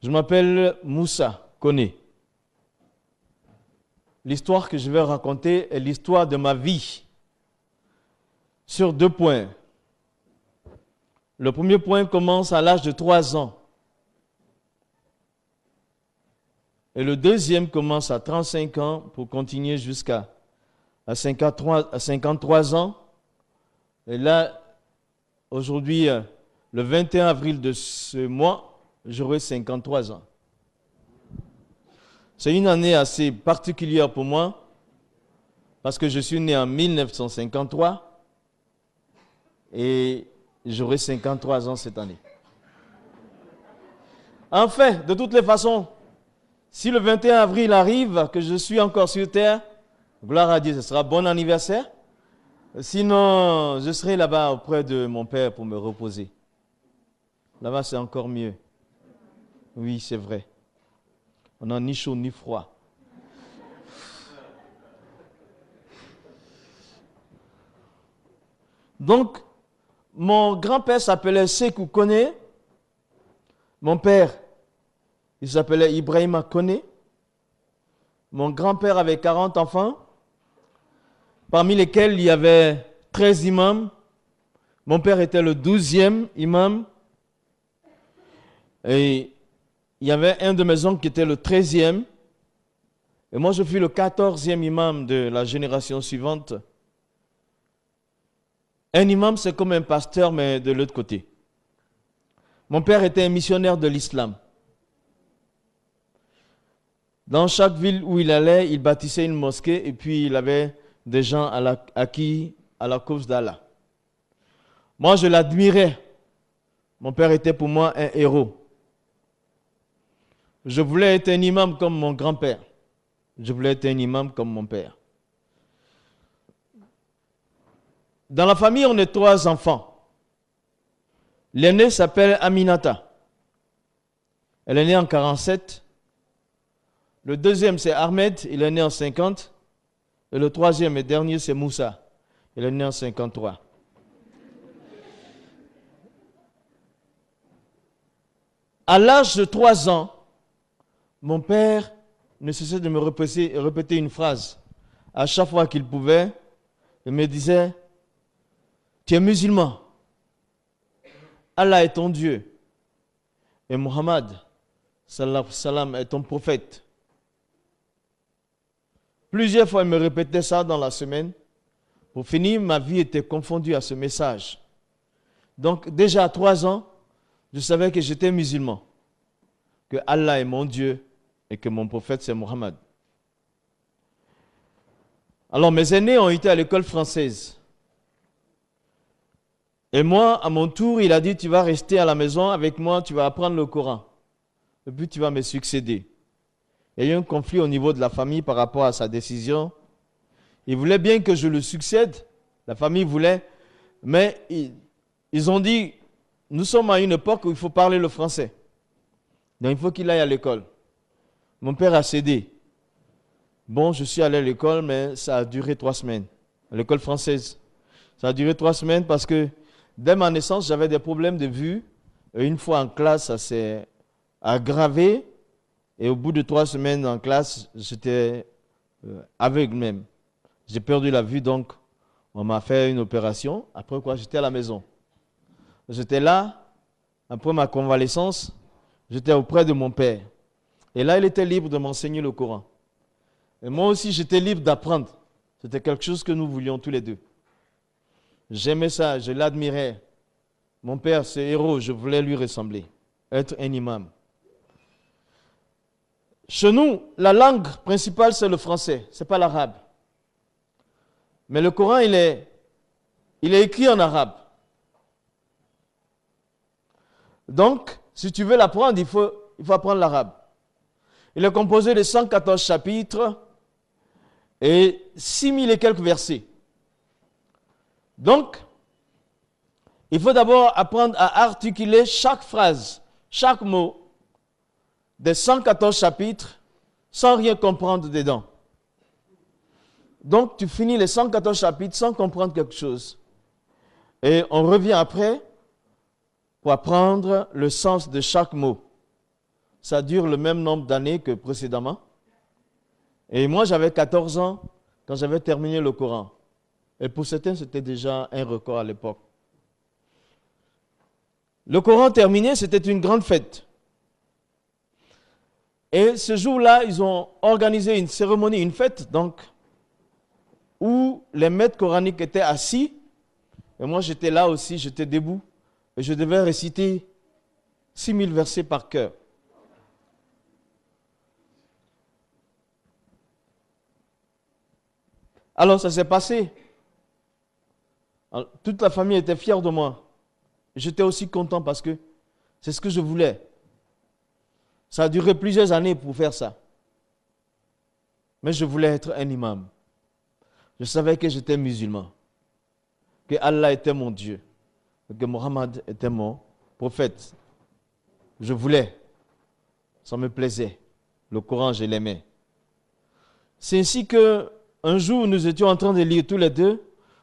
Je m'appelle Moussa Koné. L'histoire que je vais raconter est l'histoire de ma vie sur 2 points. Le premier point commence à l'âge de 3 ans. Et le deuxième commence à 35 ans pour continuer jusqu'à 53 ans. Et là, aujourd'hui, le 21 avril de ce mois, j'aurai 53 ans. C'est une année assez particulière pour moi parce que je suis né en 1953 et j'aurai 53 ans cette année. Enfin, de toutes les façons, si le 21 avril arrive, que je suis encore sur terre, gloire à Dieu, ce sera bon anniversaire. Sinon, je serai là-bas auprès de mon père pour me reposer. Là-bas, c'est encore mieux. Oui, c'est vrai. On n'a ni chaud ni froid. Donc, mon grand-père s'appelait Sékou Koné. Mon père, il s'appelait Ibrahima Koné. Mon grand-père avait 40 enfants, parmi lesquels il y avait 13 imams. Mon père était le 12e imam. Et il y avait un de mes oncles qui était le 13e. Et moi, je fus le 14e imam de la génération suivante. Un imam, c'est comme un pasteur, mais de l'autre côté. Mon père était un missionnaire de l'islam. Dans chaque ville où il allait, il bâtissait une mosquée et puis il avait des gens acquis à la cause d'Allah. Moi, je l'admirais. Mon père était pour moi un héros. Je voulais être un imam comme mon grand-père. Je voulais être un imam comme mon père. Dans la famille, on est 3 enfants. L'aînée s'appelle Aminata. Elle est née en 1947. Le deuxième, c'est Ahmed. Il est né en 1950. Et le troisième et dernier, c'est Moussa. Il est né en 1953. À l'âge de 3 ans, mon père ne cessait de me répéter une phrase. À chaque fois qu'il pouvait, il me disait, « Tu es musulman. Allah est ton Dieu. Et Muhammad, sallallahu salam, est ton prophète. » Plusieurs fois, il me répétait ça dans la semaine. Pour finir, ma vie était confondue à ce message. Donc, déjà à 3 ans, je savais que j'étais musulman, que Allah est mon Dieu et que mon prophète c'est Muhammad. Alors mes aînés ont été à l'école française. Et moi, à mon tour, il a dit, tu vas rester à la maison avec moi, tu vas apprendre le Coran. Et puis tu vas me succéder. Il y a eu un conflit au niveau de la famille par rapport à sa décision. Il voulait bien que je le succède. La famille voulait. Mais ils ont dit, nous sommes à une époque où il faut parler le français. Donc il faut qu'il aille à l'école. Mon père a cédé. Bon, je suis allé à l'école, mais ça a duré 3 semaines. À l'école française. Ça a duré 3 semaines parce que dès ma naissance, j'avais des problèmes de vue. Et une fois en classe, ça s'est aggravé. Et au bout de 3 semaines en classe, j'étais aveugle même. J'ai perdu la vue, donc on m'a fait une opération. Après quoi, j'étais à la maison. J'étais là, après ma convalescence, j'étais auprès de mon père. Et là, il était libre de m'enseigner le Coran. Et moi aussi, j'étais libre d'apprendre. C'était quelque chose que nous voulions tous les deux. J'aimais ça, je l'admirais. Mon père, ce héros, je voulais lui ressembler, être un imam. Chez nous, la langue principale, c'est le français, ce n'est pas l'arabe. Mais le Coran, il est écrit en arabe. Donc, si tu veux l'apprendre, il faut apprendre l'arabe. Il est composé de 114 chapitres et 6000 et quelques versets. Donc, il faut d'abord apprendre à articuler chaque phrase, chaque mot des 114 chapitres sans rien comprendre dedans. Donc, tu finis les 114 chapitres sans comprendre quelque chose. Et on revient après pour apprendre le sens de chaque mot. ça dure le même nombre d'années que précédemment. Et moi, j'avais 14 ans quand j'avais terminé le Coran. Et pour certains, c'était déjà un record à l'époque. Le Coran terminé, c'était une grande fête. Et ce jour-là, ils ont organisé une cérémonie, une fête, donc, où les maîtres coraniques étaient assis. Et moi, j'étais là aussi, j'étais debout. Et je devais réciter 6000 versets par cœur. Alors, ça s'est passé. Alors, toute la famille était fière de moi. J'étais aussi content parce que c'est ce que je voulais. Ça a duré plusieurs années pour faire ça. Mais je voulais être un imam. Je savais que j'étais musulman. Que Allah était mon Dieu. Que Mohammed était mon prophète. Je voulais. Ça me plaisait. Le Coran, je l'aimais. C'est ainsi que un jour, nous étions en train de lire tous les deux.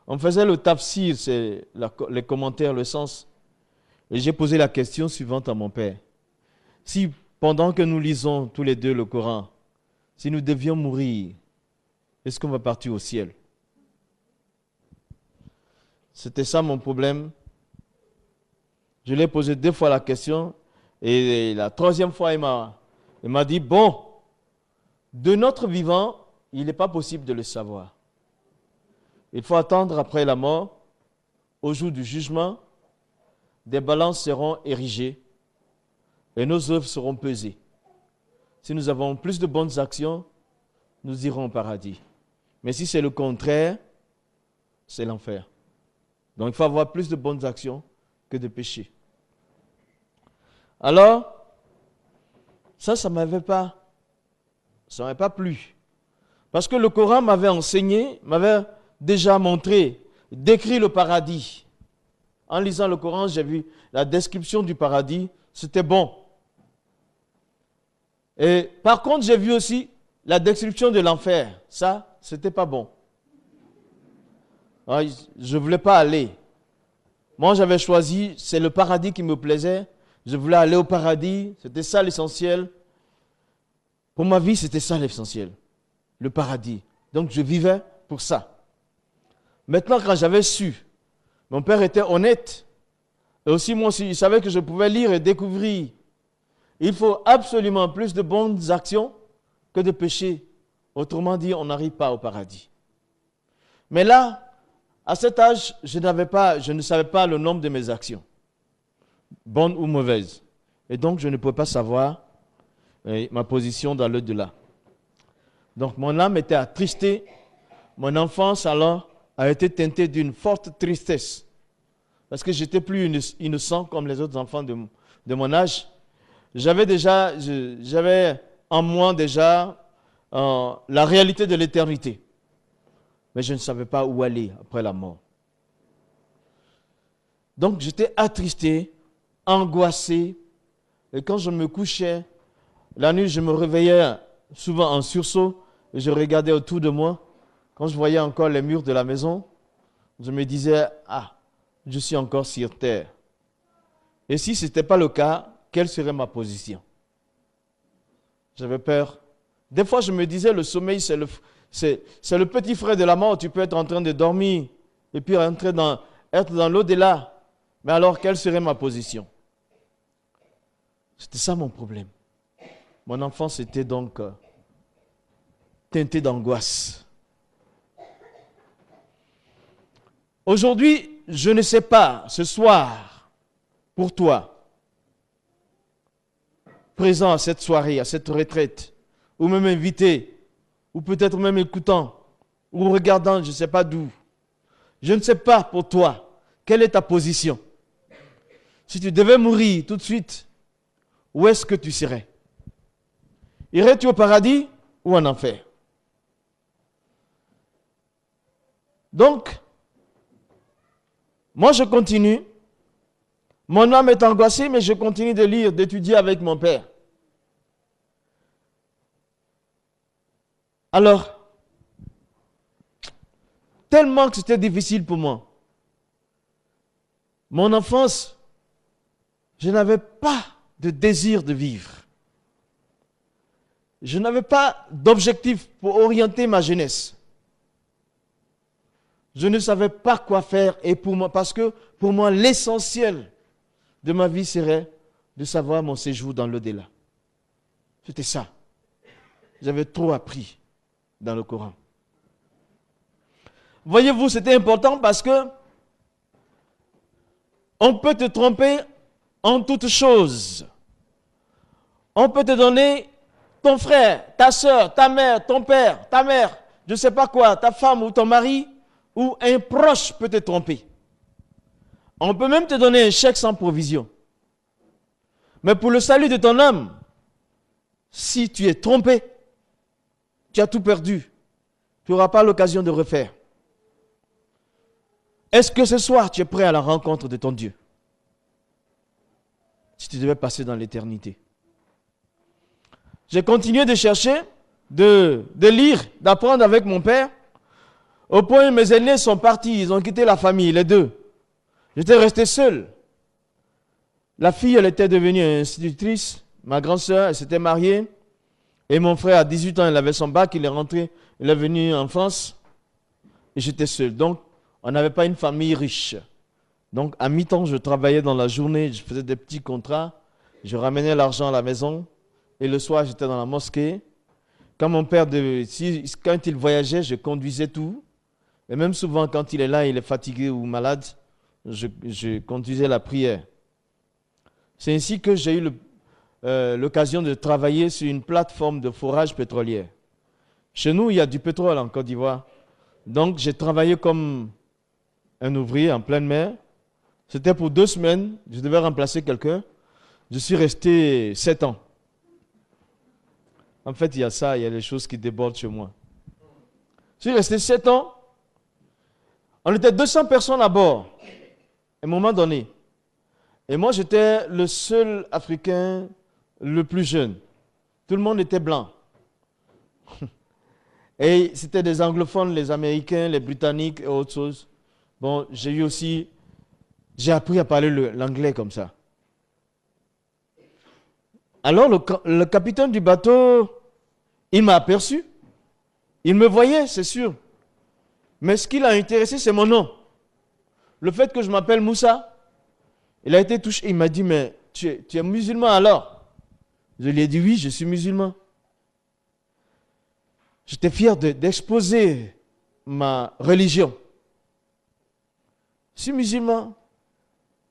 On faisait le tafsir, c'est les commentaires, le sens. Et j'ai posé la question suivante à mon père. Si pendant que nous lisons tous les deux le Coran, si nous devions mourir, est-ce qu'on va partir au ciel? C'était ça mon problème. Je lui ai posé 2 fois la question. Et la 3e fois, il m'a dit, bon, de notre vivant, il n'est pas possible de le savoir. Il faut attendre après la mort, au jour du jugement, des balances seront érigées et nos œuvres seront pesées. Si nous avons plus de bonnes actions, nous irons au paradis. Mais si c'est le contraire, c'est l'enfer. Donc il faut avoir plus de bonnes actions que de péchés. Alors, ça ne m'avait pas plu. Parce que le Coran m'avait enseigné, m'avait déjà montré, décrit le paradis. En lisant le Coran, j'ai vu la description du paradis, c'était bon. Et par contre, j'ai vu aussi la description de l'enfer. Ça, c'était pas bon. Alors, je ne voulais pas aller. Moi, j'avais choisi, c'est le paradis qui me plaisait. Je voulais aller au paradis, c'était ça l'essentiel. Pour ma vie, c'était ça l'essentiel. Le paradis. Donc, je vivais pour ça. Maintenant, quand j'avais su, mon père était honnête. Et aussi, moi aussi, il savait que je pouvais lire et découvrir. Il faut absolument plus de bonnes actions que de péchés. Autrement dit, on n'arrive pas au paradis. Mais là, à cet âge, je ne savais pas le nombre de mes actions, bonnes ou mauvaises. Et donc, je ne pouvais pas savoir ma position dans l'au-delà. Donc, mon âme était attristée. Mon enfance, alors, a été teintée d'une forte tristesse. Parce que j'étais plus innocent comme les autres enfants de mon âge. J'avais en moi déjà la réalité de l'éternité. Mais je ne savais pas où aller après la mort. Donc j'étais attristé, angoissé. Et quand je me couchais, la nuit, je me réveillais souvent en sursaut et je regardais autour de moi. Quand je voyais encore les murs de la maison, je me disais, ah, je suis encore sur terre. Et si ce n'était pas le cas, quelle serait ma position? J'avais peur. Des fois, je me disais, le sommeil, c'est le petit frère de la mort. Tu peux être en train de dormir et puis être dans l'au-delà. Mais alors, quelle serait ma position? C'était ça mon problème. Mon enfance était donc teintée d'angoisse. Aujourd'hui, je ne sais pas, ce soir, pour toi, présent à cette soirée, à cette retraite, ou même invité, ou peut-être même écoutant, ou regardant, je ne sais pas d'où. Je ne sais pas pour toi, quelle est ta position. Si tu devais mourir tout de suite, où est-ce que tu serais? Irais-tu au paradis ou en enfer? Donc, moi je continue. Mon âme est angoissée, mais je continue de lire, d'étudier avec mon père. Alors, tellement que c'était difficile pour moi. Mon enfance, je n'avais pas de désir de vivre. je n'avais pas d'objectif pour orienter ma jeunesse. Je ne savais pas quoi faire et parce que pour moi, l'essentiel de ma vie serait de savoir mon séjour dans l'au-delà. C'était ça. J'avais trop appris dans le Coran. Voyez-vous, c'était important parce que on peut te tromper en toutes choses. On peut te donner ton frère, ta soeur, ta mère, ton père, ta mère, je ne sais pas quoi, ta femme ou ton mari, ou un proche peut te tromper. On peut même te donner un chèque sans provision. Mais pour le salut de ton âme, si tu es trompé, tu as tout perdu. Tu n'auras pas l'occasion de refaire. Est-ce que ce soir, tu es prêt à la rencontre de ton Dieu? Si tu devais passer dans l'éternité. J'ai continué de chercher, de lire, d'apprendre avec mon père, au point où mes aînés sont partis, ils ont quitté la famille, les deux. J'étais resté seul. La fille, elle était devenue institutrice, ma grande sœur, elle s'était mariée, et mon frère, à 18 ans, il avait son bac, il est rentré, il est venu en France, et j'étais seul. Donc, on n'avait pas une famille riche. Donc, à mi-temps, je travaillais dans la journée, je faisais des petits contrats, je ramenais l'argent à la maison, et le soir, j'étais dans la mosquée. Quand mon père, quand il voyageait, je conduisais tout. Et même souvent, quand il est là, il est fatigué ou malade, je conduisais la prière. C'est ainsi que j'ai eu l'occasion de travailler sur une plateforme de forage pétrolière. Chez nous, il y a du pétrole en Côte d'Ivoire. Donc, j'ai travaillé comme un ouvrier en pleine mer. C'était pour 2 semaines. Je devais remplacer quelqu'un. Je suis resté 7 ans. En fait, il y a ça, il y a les choses qui débordent chez moi. Je suis resté 7 ans. On était 200 personnes à bord, à un moment donné. Et moi, j'étais le seul Africain le plus jeune. Tout le monde était blanc. Et c'était des anglophones, les Américains, les Britanniques et autres choses. Bon, j'ai appris à parler l'anglais comme ça. Alors, le capitaine du bateau, il m'a aperçu. Il me voyait, c'est sûr. Mais ce qui l'a intéressé, c'est mon nom. Le fait que je m'appelle Moussa, il a été touché. Il m'a dit, mais tu es musulman alors? Je lui ai dit, oui, je suis musulman. J'étais fier d'exposer ma religion. Je suis musulman.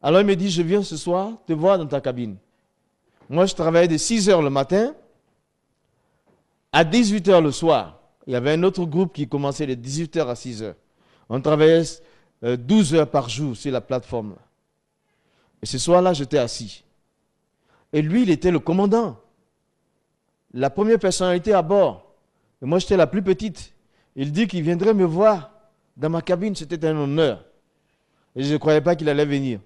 Alors il me dit, je viens ce soir te voir dans ta cabine. Moi, je travaillais de 6 heures le matin à 18 heures le soir. Il y avait un autre groupe qui commençait de 18 heures à 6 heures. On travaillait 12 heures par jour sur la plateforme. Et ce soir-là, j'étais assis. Et lui, il était le commandant. La première personnalité à bord. Et moi, j'étais la plus petite. Il dit qu'il viendrait me voir dans ma cabine. C'était un honneur. Et je ne croyais pas qu'il allait venir.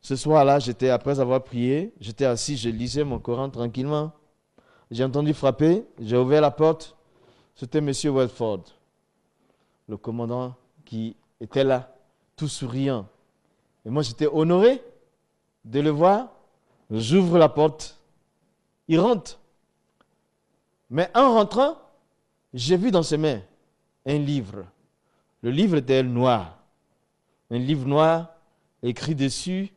Ce soir-là, après avoir prié, j'étais assis, je lisais mon Coran tranquillement. J'ai entendu frapper, j'ai ouvert la porte. C'était M. Welford, le commandant qui était là, tout souriant. Et moi, j'étais honoré de le voir. J'ouvre la porte. Il rentre. Mais en rentrant, j'ai vu dans ses mains un livre. Le livre était noir. Un livre noir écrit dessus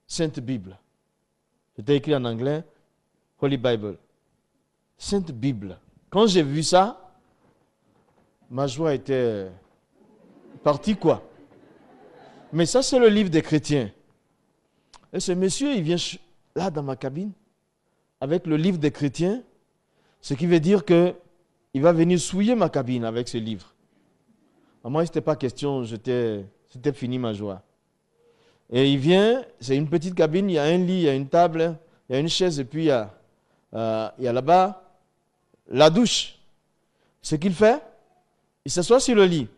Sainte Bible. C'était écrit en anglais Holy Bible. Sainte Bible. Quand j'ai vu ça, ma joie était partie quoi. Mais ça, c'est le livre des chrétiens. Et ce monsieur, il vient là dans ma cabine avec le livre des chrétiens, ce qui veut dire qu'il va venir souiller ma cabine avec ce livre. À moi, il n'était pas question, c'était fini ma joie. Et il vient, c'est une petite cabine, il y a un lit, il y a une table, il y a une chaise, et puis il y a là-bas la douche. Ce qu'il fait, il s'assoit sur le lit.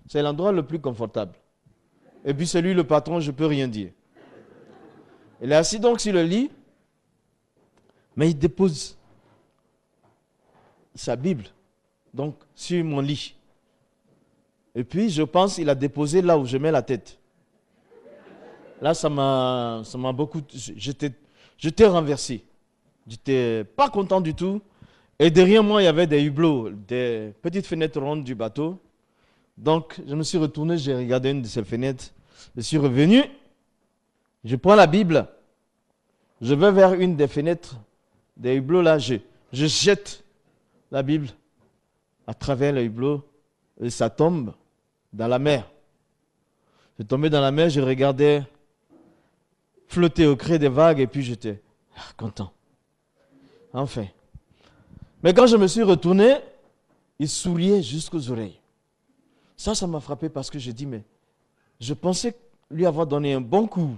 C'est l'endroit le plus confortable. Et puis c'est lui le patron, je ne peux rien dire. Il est assis donc sur le lit, mais il dépose sa Bible, donc sur mon lit. Et puis je pense qu'il a déposé là où je mets la tête. Là, ça m'a beaucoup... J'étais renversé J'étais pas content du tout. Et derrière moi, il y avait des hublots, des petites fenêtres rondes du bateau. Donc, je me suis retourné, j'ai regardé une de ces fenêtres. Je suis revenu, je prends la Bible, je vais vers une des fenêtres des hublots là, je jette la Bible à travers le hublot et ça tombe dans la mer. Je tombé dans la mer, je regardais flotter au creux des vagues et puis j'étais content. Enfin. Mais quand je me suis retourné, il souriait jusqu'aux oreilles. Ça m'a frappé parce que j'ai dit, mais je pensais lui avoir donné un bon coup.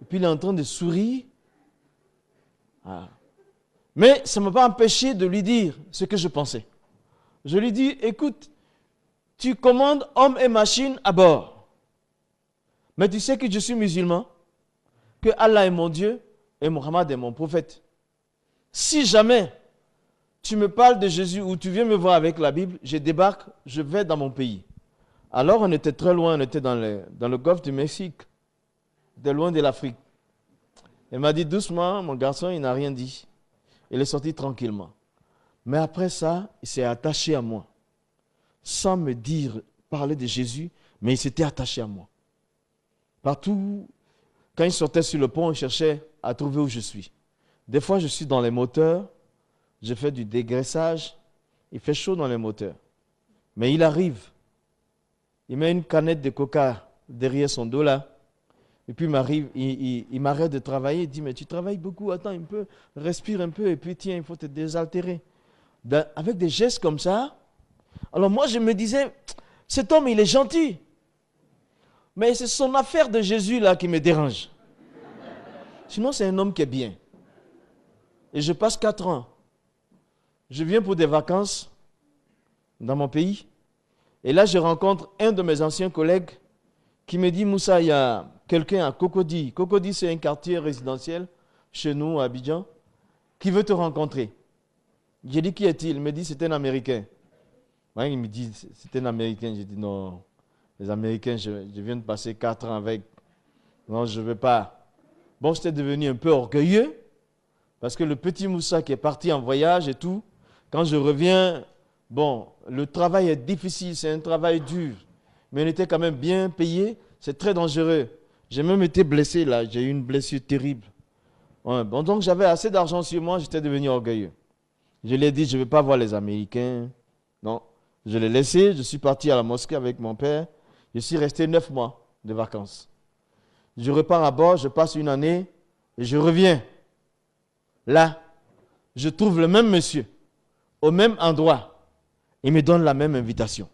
Et puis il est en train de sourire. Ah. Mais ça ne m'a pas empêché de lui dire ce que je pensais. Je lui dis, écoute, tu commandes hommes et machines à bord. Mais tu sais que je suis musulman, que Allah est mon Dieu et Mohammed est mon prophète. Si jamais tu me parles de Jésus ou tu viens me voir avec la Bible, je débarque, je vais dans mon pays. Alors on était très loin, on était dans le golfe du Mexique, de loin de l'Afrique. Il m'a dit doucement, mon garçon, il n'a rien dit. Il est sorti tranquillement. Mais après ça, il s'est attaché à moi. Sans me dire, parler de Jésus, mais il s'était attaché à moi. Partout, quand il sortait sur le pont, il cherchait à trouver où je suis. Des fois, je suis dans les moteurs, je fais du dégraissage, il fait chaud dans les moteurs. Mais il arrive, il met une canette de coca derrière son dos là, et puis il m'arrête de travailler, il dit, mais tu travailles beaucoup, attends un peu, respire un peu, et puis tiens, il faut te désaltérer. Avec des gestes comme ça, alors moi je me disais, cet homme il est gentil, mais c'est son affaire de Jésus là qui me dérange. Sinon c'est un homme qui est bien. Et je passe 4 ans. Je viens pour des vacances dans mon pays. Et là, je rencontre un de mes anciens collègues qui me dit, Moussa, il y a quelqu'un à Cocody. Cocody, c'est un quartier résidentiel chez nous, à Abidjan, qui veut te rencontrer. J'ai dit, qui est-il? Il me dit, c'est un Américain. Ouais, il me dit, c'est un Américain. J'ai dit, non, les Américains, je viens de passer 4 ans avec. Non, je ne veux pas. Bon, j'étais devenu un peu orgueilleux. Parce que le petit Moussa qui est parti en voyage et tout, quand je reviens, bon, le travail est difficile, c'est un travail dur. Mais on était quand même bien payé, c'est très dangereux. J'ai même été blessé là, j'ai eu une blessure terrible. Ouais, bon, donc j'avais assez d'argent sur moi, j'étais devenu orgueilleux. Je lui ai dit, je ne vais pas voir les Américains. Non, je l'ai laissé, je suis parti à la mosquée avec mon père. Je suis resté 9 mois de vacances. Je repars à bord, je passe une année et je reviens. Là, je trouve le même monsieur, au même endroit. Il me donne la même invitation.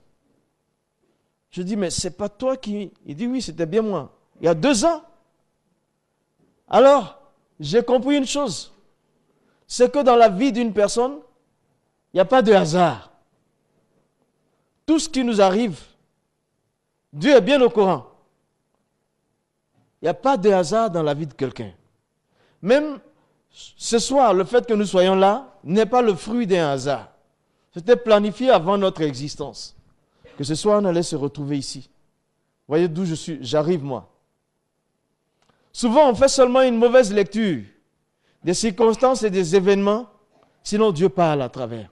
Je dis, mais c'est pas toi qui... Il dit, oui, c'était bien moi. Il y a 2 ans. Alors, j'ai compris une chose. C'est que dans la vie d'une personne, il n'y a pas de hasard. Tout ce qui nous arrive, Dieu est bien au courant. Il n'y a pas de hasard dans la vie de quelqu'un. Même ce soir, le fait que nous soyons là n'est pas le fruit d'un hasard. C'était planifié avant notre existence. Que ce soir, on allait se retrouver ici. Vous voyez d'où j'arrive moi. Souvent, on fait seulement une mauvaise lecture des circonstances et des événements, sinon Dieu parle à travers.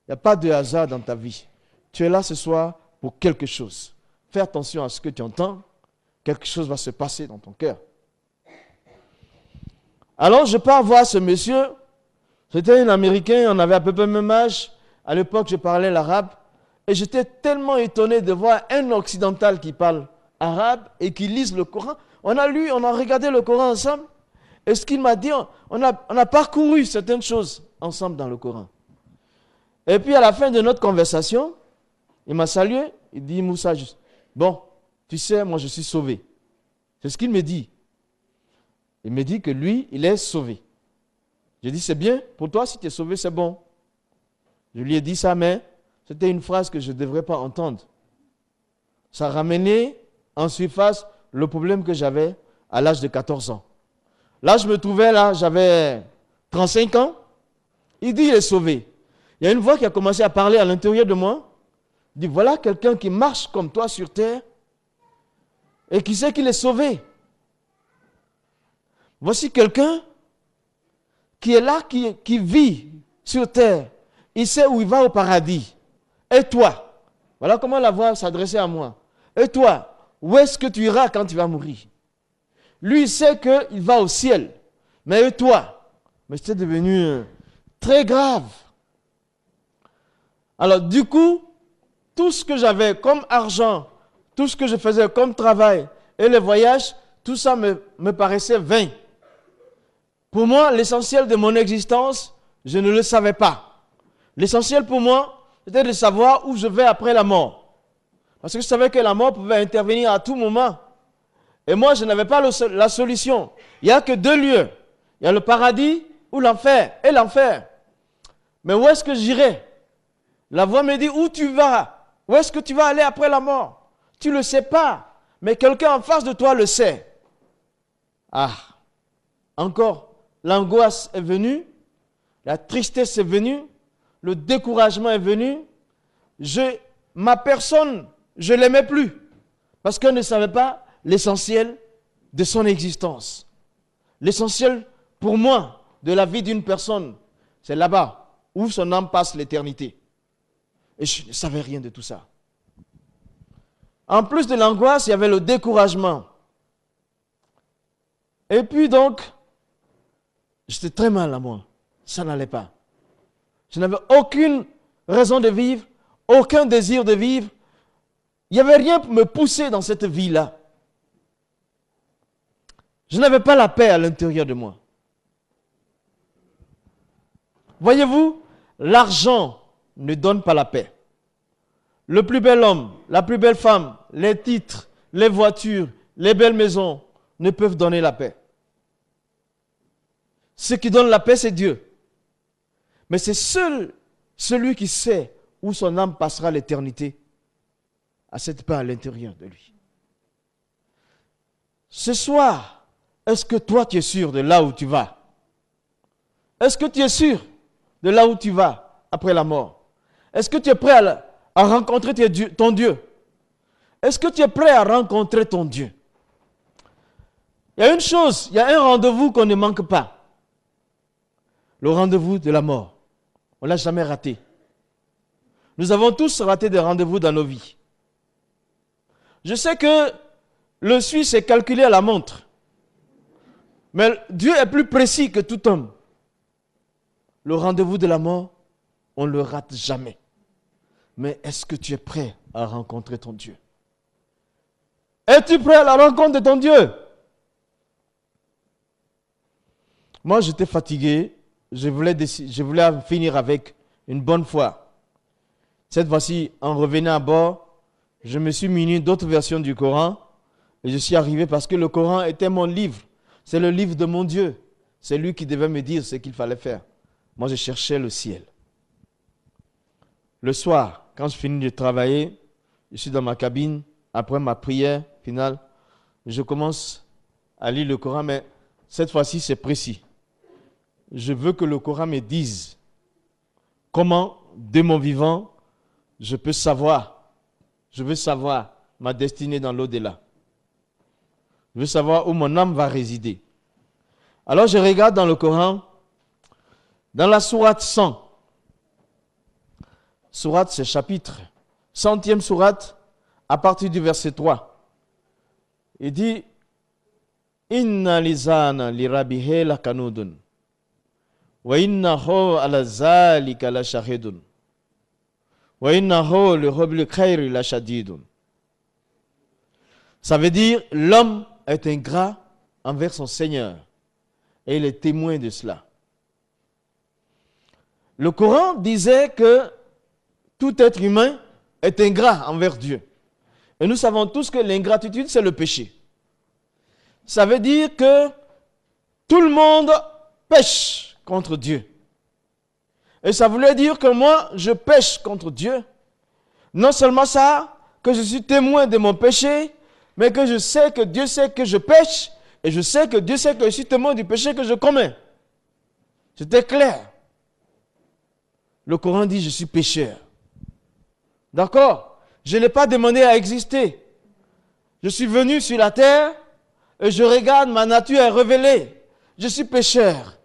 Il n'y a pas de hasard dans ta vie. Tu es là ce soir pour quelque chose. Fais attention à ce que tu entends. Quelque chose va se passer dans ton cœur. Alors, je pars voir ce monsieur. C'était un Américain, on avait à peu près le même âge. À l'époque, je parlais l'arabe. Et j'étais tellement étonné de voir un occidental qui parle arabe et qui lise le Coran. On a regardé le Coran ensemble. Et ce qu'il m'a dit, on a parcouru certaines choses ensemble dans le Coran. Et puis, à la fin de notre conversation, il m'a salué. Il dit, Moussa, bon, tu sais, moi, je suis sauvé. C'est ce qu'il me dit. Il me dit que lui, il est sauvé. J'ai dit, c'est bien, pour toi, si tu es sauvé, c'est bon. Je lui ai dit ça, mais c'était une phrase que je ne devrais pas entendre. Ça ramenait en surface le problème que j'avais à l'âge de 14 ans. Là, je me trouvais là, j'avais 35 ans. Il dit, il est sauvé. Il y a une voix qui a commencé à parler à l'intérieur de moi. Il dit, voilà quelqu'un qui marche comme toi sur terre et qui sait qu'il est sauvé. Voici quelqu'un qui est là, qui vit sur terre, il sait où il va au paradis. Et toi, voilà comment la voix s'adressait à moi. Et toi, où est-ce que tu iras quand tu vas mourir? Lui, il sait qu'il va au ciel. Mais et toi? Mais c'était devenu très grave. Alors du coup, tout ce que j'avais comme argent, tout ce que je faisais comme travail et les voyages, tout ça me paraissait vain. Pour moi, l'essentiel de mon existence, je ne le savais pas. L'essentiel pour moi, c'était de savoir où je vais après la mort. Parce que je savais que la mort pouvait intervenir à tout moment. Et moi, je n'avais pas la solution. Il n'y a que deux lieux. Il y a le paradis ou l'enfer. Et l'enfer. Mais où est-ce que j'irai? La voix me dit, où tu vas? Où est-ce que tu vas aller après la mort? Tu ne le sais pas. Mais quelqu'un en face de toi le sait. Ah, encore, l'angoisse est venue. La tristesse est venue. Le découragement est venu. Ma personne, je ne l'aimais plus. Parce qu'on ne savait pas l'essentiel de son existence. L'essentiel pour moi de la vie d'une personne, c'est là-bas où son âme passe l'éternité. Et je ne savais rien de tout ça. En plus de l'angoisse, il y avait le découragement. Et puis donc, j'étais très mal à moi. Ça n'allait pas. Je n'avais aucune raison de vivre, aucun désir de vivre. Il n'y avait rien pour me pousser dans cette vie-là. Je n'avais pas la paix à l'intérieur de moi. Voyez-vous, l'argent ne donne pas la paix. Le plus bel homme, la plus belle femme, les titres, les voitures, les belles maisons ne peuvent donner la paix. Ce qui donne la paix, c'est Dieu. Mais c'est seul celui qui sait où son âme passera l'éternité à cette paix à l'intérieur de lui. Ce soir, est-ce que toi tu es sûr de là où tu vas? Est-ce que tu es sûr de là où tu vas après la mort? Est-ce que tu es prêt à rencontrer ton Dieu? Est-ce que tu es prêt à rencontrer ton Dieu? Il y a une chose, il y a un rendez-vous qu'on ne manque pas. Le rendez-vous de la mort. On ne l'a jamais raté. Nous avons tous raté des rendez-vous dans nos vies. Je sais que le Suisse est calculé à la montre. Mais Dieu est plus précis que tout homme. Le rendez-vous de la mort, on ne le rate jamais. Mais est-ce que tu es prêt à rencontrer ton Dieu? Es-tu prêt à la rencontre de ton Dieu? Moi, j'étais fatigué. Je voulais en finir avec une bonne foi. Cette fois-ci, en revenant à bord, je me suis muni d'autres versions du Coran et je suis arrivé parce que le Coran était mon livre. C'est le livre de mon Dieu. C'est lui qui devait me dire ce qu'il fallait faire. Moi, je cherchais le ciel. Le soir, quand je finis de travailler, je suis dans ma cabine. Après ma prière finale, je commence à lire le Coran, mais cette fois-ci, c'est précis. Je veux que le Coran me dise comment, de mon vivant, je veux savoir ma destinée dans l'au-delà. Je veux savoir où mon âme va résider. Alors je regarde dans le Coran, dans la sourate 100. Sourate, c'est chapitre. 100e sourate, à partir du verset 3. Il dit Inna lisana li rabihe la kanudun. Wa innahu ala zalika la shahidun. Wa innahu li hubli khairi la shadidun. Ça veut dire l'homme est ingrat envers son Seigneur. Et il est témoin de cela. Le Coran disait que tout être humain est ingrat envers Dieu. Et nous savons tous que l'ingratitude, c'est le péché. Ça veut dire que tout le monde pêche contre Dieu. Et ça voulait dire que moi, je pêche contre Dieu. Non seulement ça, que je suis témoin de mon péché, mais que je sais que Dieu sait que je pêche, et je sais que Dieu sait que je suis témoin du péché que je commets. C'était clair. Le Coran dit, je suis pécheur. D'accord? Je n'ai pas demandé à exister. Je suis venu sur la terre et je regarde, ma nature est révélée. Je suis pécheur.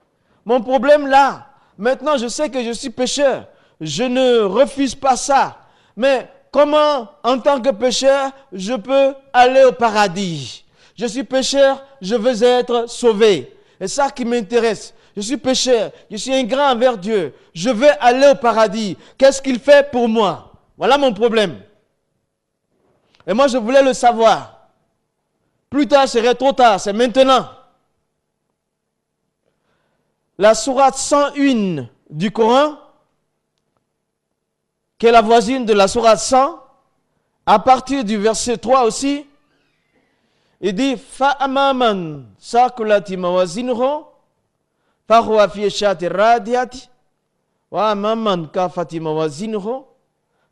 Mon problème là, maintenant je sais que je suis pécheur. Je ne refuse pas ça. Mais comment, en tant que pécheur, je peux aller au paradis? Je suis pécheur, je veux être sauvé. C'est ça qui m'intéresse. Je suis pécheur, je suis ingrat envers Dieu. Je veux aller au paradis. Qu'est-ce qu'il fait pour moi? Voilà mon problème. Et moi, je voulais le savoir. Plus tard, ce serait trop tard, c'est maintenant. La sourate 101 du Coran, qui est la voisine de la sourate 100, à partir du verset 3 aussi, il dit Fa'amaman sakulati mawazinho fahuwa fi shati radiyati wa amaman kafati mawazinho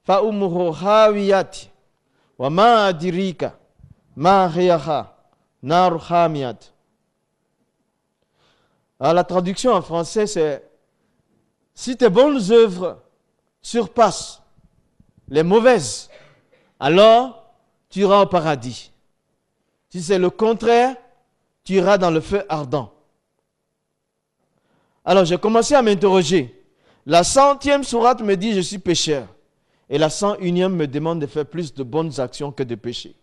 fa ummuhu hawiyati wa ma adirika ma hiyaha nar hamiyat. Alors la traduction en français c'est si tes bonnes œuvres surpassent les mauvaises, alors tu iras au paradis. Si c'est le contraire, tu iras dans le feu ardent. Alors j'ai commencé à m'interroger. La 100e sourate me dit je suis pécheur. Et la 101e me demande de faire plus de bonnes actions que de péchés.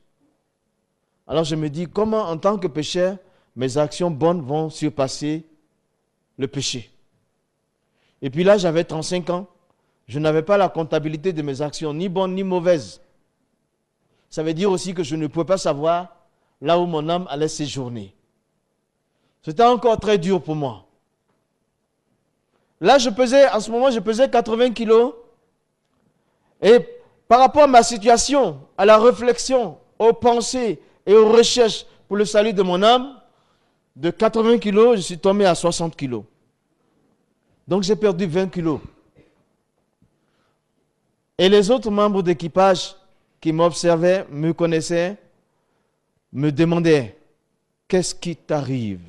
Alors je me dis comment en tant que pécheur, mes actions bonnes vont surpasser le péché. Et puis là j'avais 35 ans. Je n'avais pas la comptabilité de mes actions, ni bonnes ni mauvaises. Ça veut dire aussi que je ne pouvais pas savoir là où mon âme allait séjourner. C'était encore très dur pour moi. Là, en ce moment, je pesais 80 kilos. Et par rapport à ma situation, à la réflexion, aux pensées et aux recherches pour le salut de mon âme, de 80 kilos, je suis tombé à 60 kilos. Donc, j'ai perdu 20 kilos. Et les autres membres d'équipage qui m'observaient, me connaissaient, me demandaient, qu'est-ce qui t'arrive?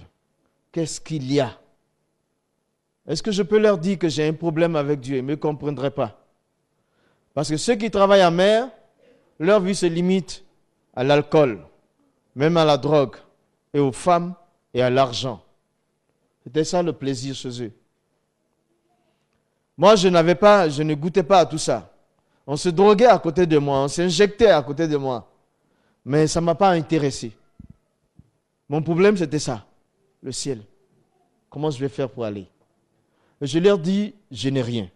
Qu'est-ce qu'il y a? Est-ce que je peux leur dire que j'ai un problème avec Dieu? Ils ne me comprendraient pas. Parce que ceux qui travaillent en mer, leur vie se limite à l'alcool, même à la drogue, et aux femmes et à l'argent. C'était ça le plaisir chez eux. Moi, je ne goûtais pas à tout ça. On se droguait à côté de moi, on s'injectait à côté de moi. Mais ça ne m'a pas intéressé. Mon problème, c'était ça, le ciel. Comment je vais faire pour aller? Et je leur dis, je n'ai rien.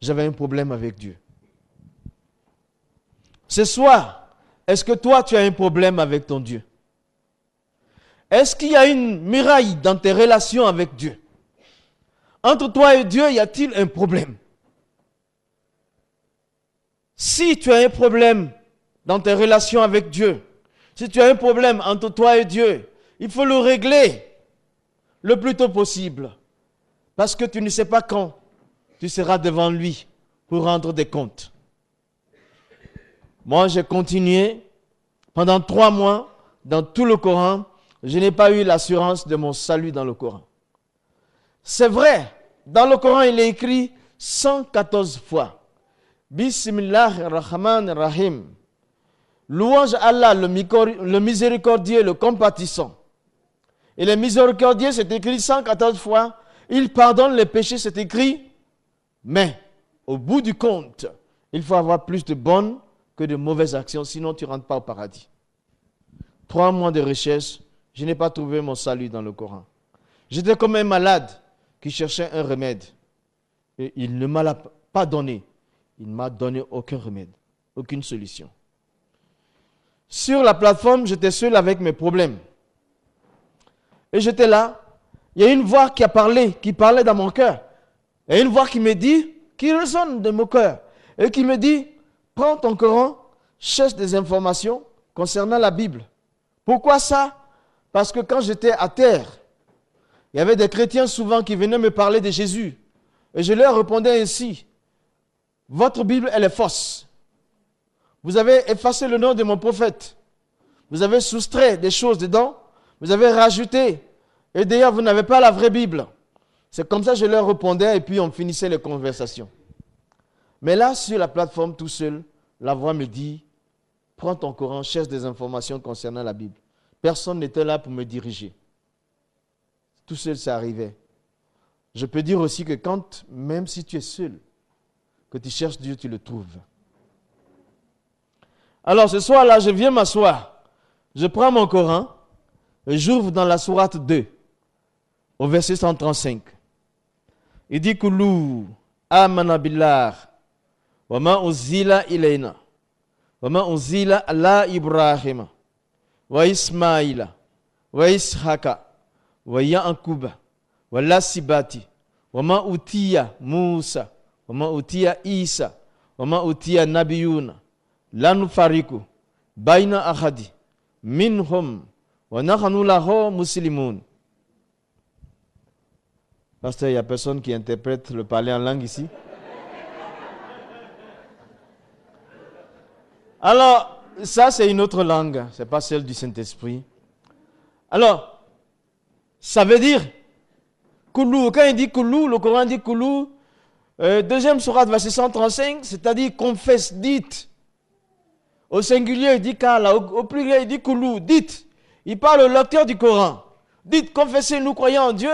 J'avais un problème avec Dieu. Ce soir, est-ce que toi, tu as un problème avec ton Dieu? Est-ce qu'il y a une muraille dans tes relations avec Dieu? Entre toi et Dieu, y a-t-il un problème? Si tu as un problème dans tes relations avec Dieu, si tu as un problème entre toi et Dieu, il faut le régler le plus tôt possible. Parce que tu ne sais pas quand tu seras devant lui pour rendre des comptes. Moi, j'ai continué pendant 3 mois dans tout le Coran. Je n'ai pas eu l'assurance de mon salut dans le Coran. C'est vrai, dans le Coran, il est écrit 114 fois. Bismillahirrahmanirrahim. Louange à Allah, le miséricordieux, le compatissant. Et le miséricordieux, c'est écrit 114 fois. Il pardonne les péchés, c'est écrit. Mais, au bout du compte, il faut avoir plus de bonnes que de mauvaises actions, sinon tu ne rentres pas au paradis. 3 mois de recherche, je n'ai pas trouvé mon salut dans le Coran. J'étais comme un malade qui cherchait un remède. Et il ne m'a pas donné. Il ne m'a donné aucun remède, aucune solution. Sur la plateforme, j'étais seul avec mes problèmes. Et j'étais là. Il y a une voix qui a parlé, qui parlait dans mon cœur. Il y a une voix qui me dit, qui résonne de mon cœur, et qui me dit, prends ton Coran, cherche des informations concernant la Bible. Pourquoi ça? Parce que quand j'étais à terre, il y avait des chrétiens souvent qui venaient me parler de Jésus. Et je leur répondais ainsi, votre Bible, elle est fausse. Vous avez effacé le nom de mon prophète. Vous avez soustrait des choses dedans. Vous avez rajouté. Et d'ailleurs, vous n'avez pas la vraie Bible. C'est comme ça que je leur répondais et puis on finissait les conversations. Mais là, sur la plateforme tout seul, la voix me dit, prends ton Coran, cherche des informations concernant la Bible. Personne n'était là pour me diriger. Tout seul, ça arrivait. je peux dire aussi que quand, même si tu es seul, que tu cherches Dieu, tu le trouves. Alors ce soir-là, je viens m'asseoir. Je prends mon Coran et j'ouvre dans la sourate 2, au verset 135. Il dit « Kullu amana billah wa ma unzila ilayna wa ma unzila ala Ibrahim wa Ismaïla wa Ishaqa wa Ya'quba wa lasibati wa ma utiya Musa wa ma utiya Isa wa ma utiya nabiyuna la nufariku bayna ahadi minhum wa nahnu lahu muslimun » Pasteur, il n'y a personne qui interprète le parler en langue ici. Alors, ça c'est une autre langue, ce n'est pas celle du Saint-Esprit. Alors, ça veut dire, Koulou, quand il dit Koulou, le Coran dit Koulou, deuxième sourate, verset 135, c'est-à-dire confesse, dites. Au singulier, il dit Kala, au pluriel, il dit Koulou, dites. Il parle au lecteur du Coran. Dites, confessez, nous croyons en Dieu,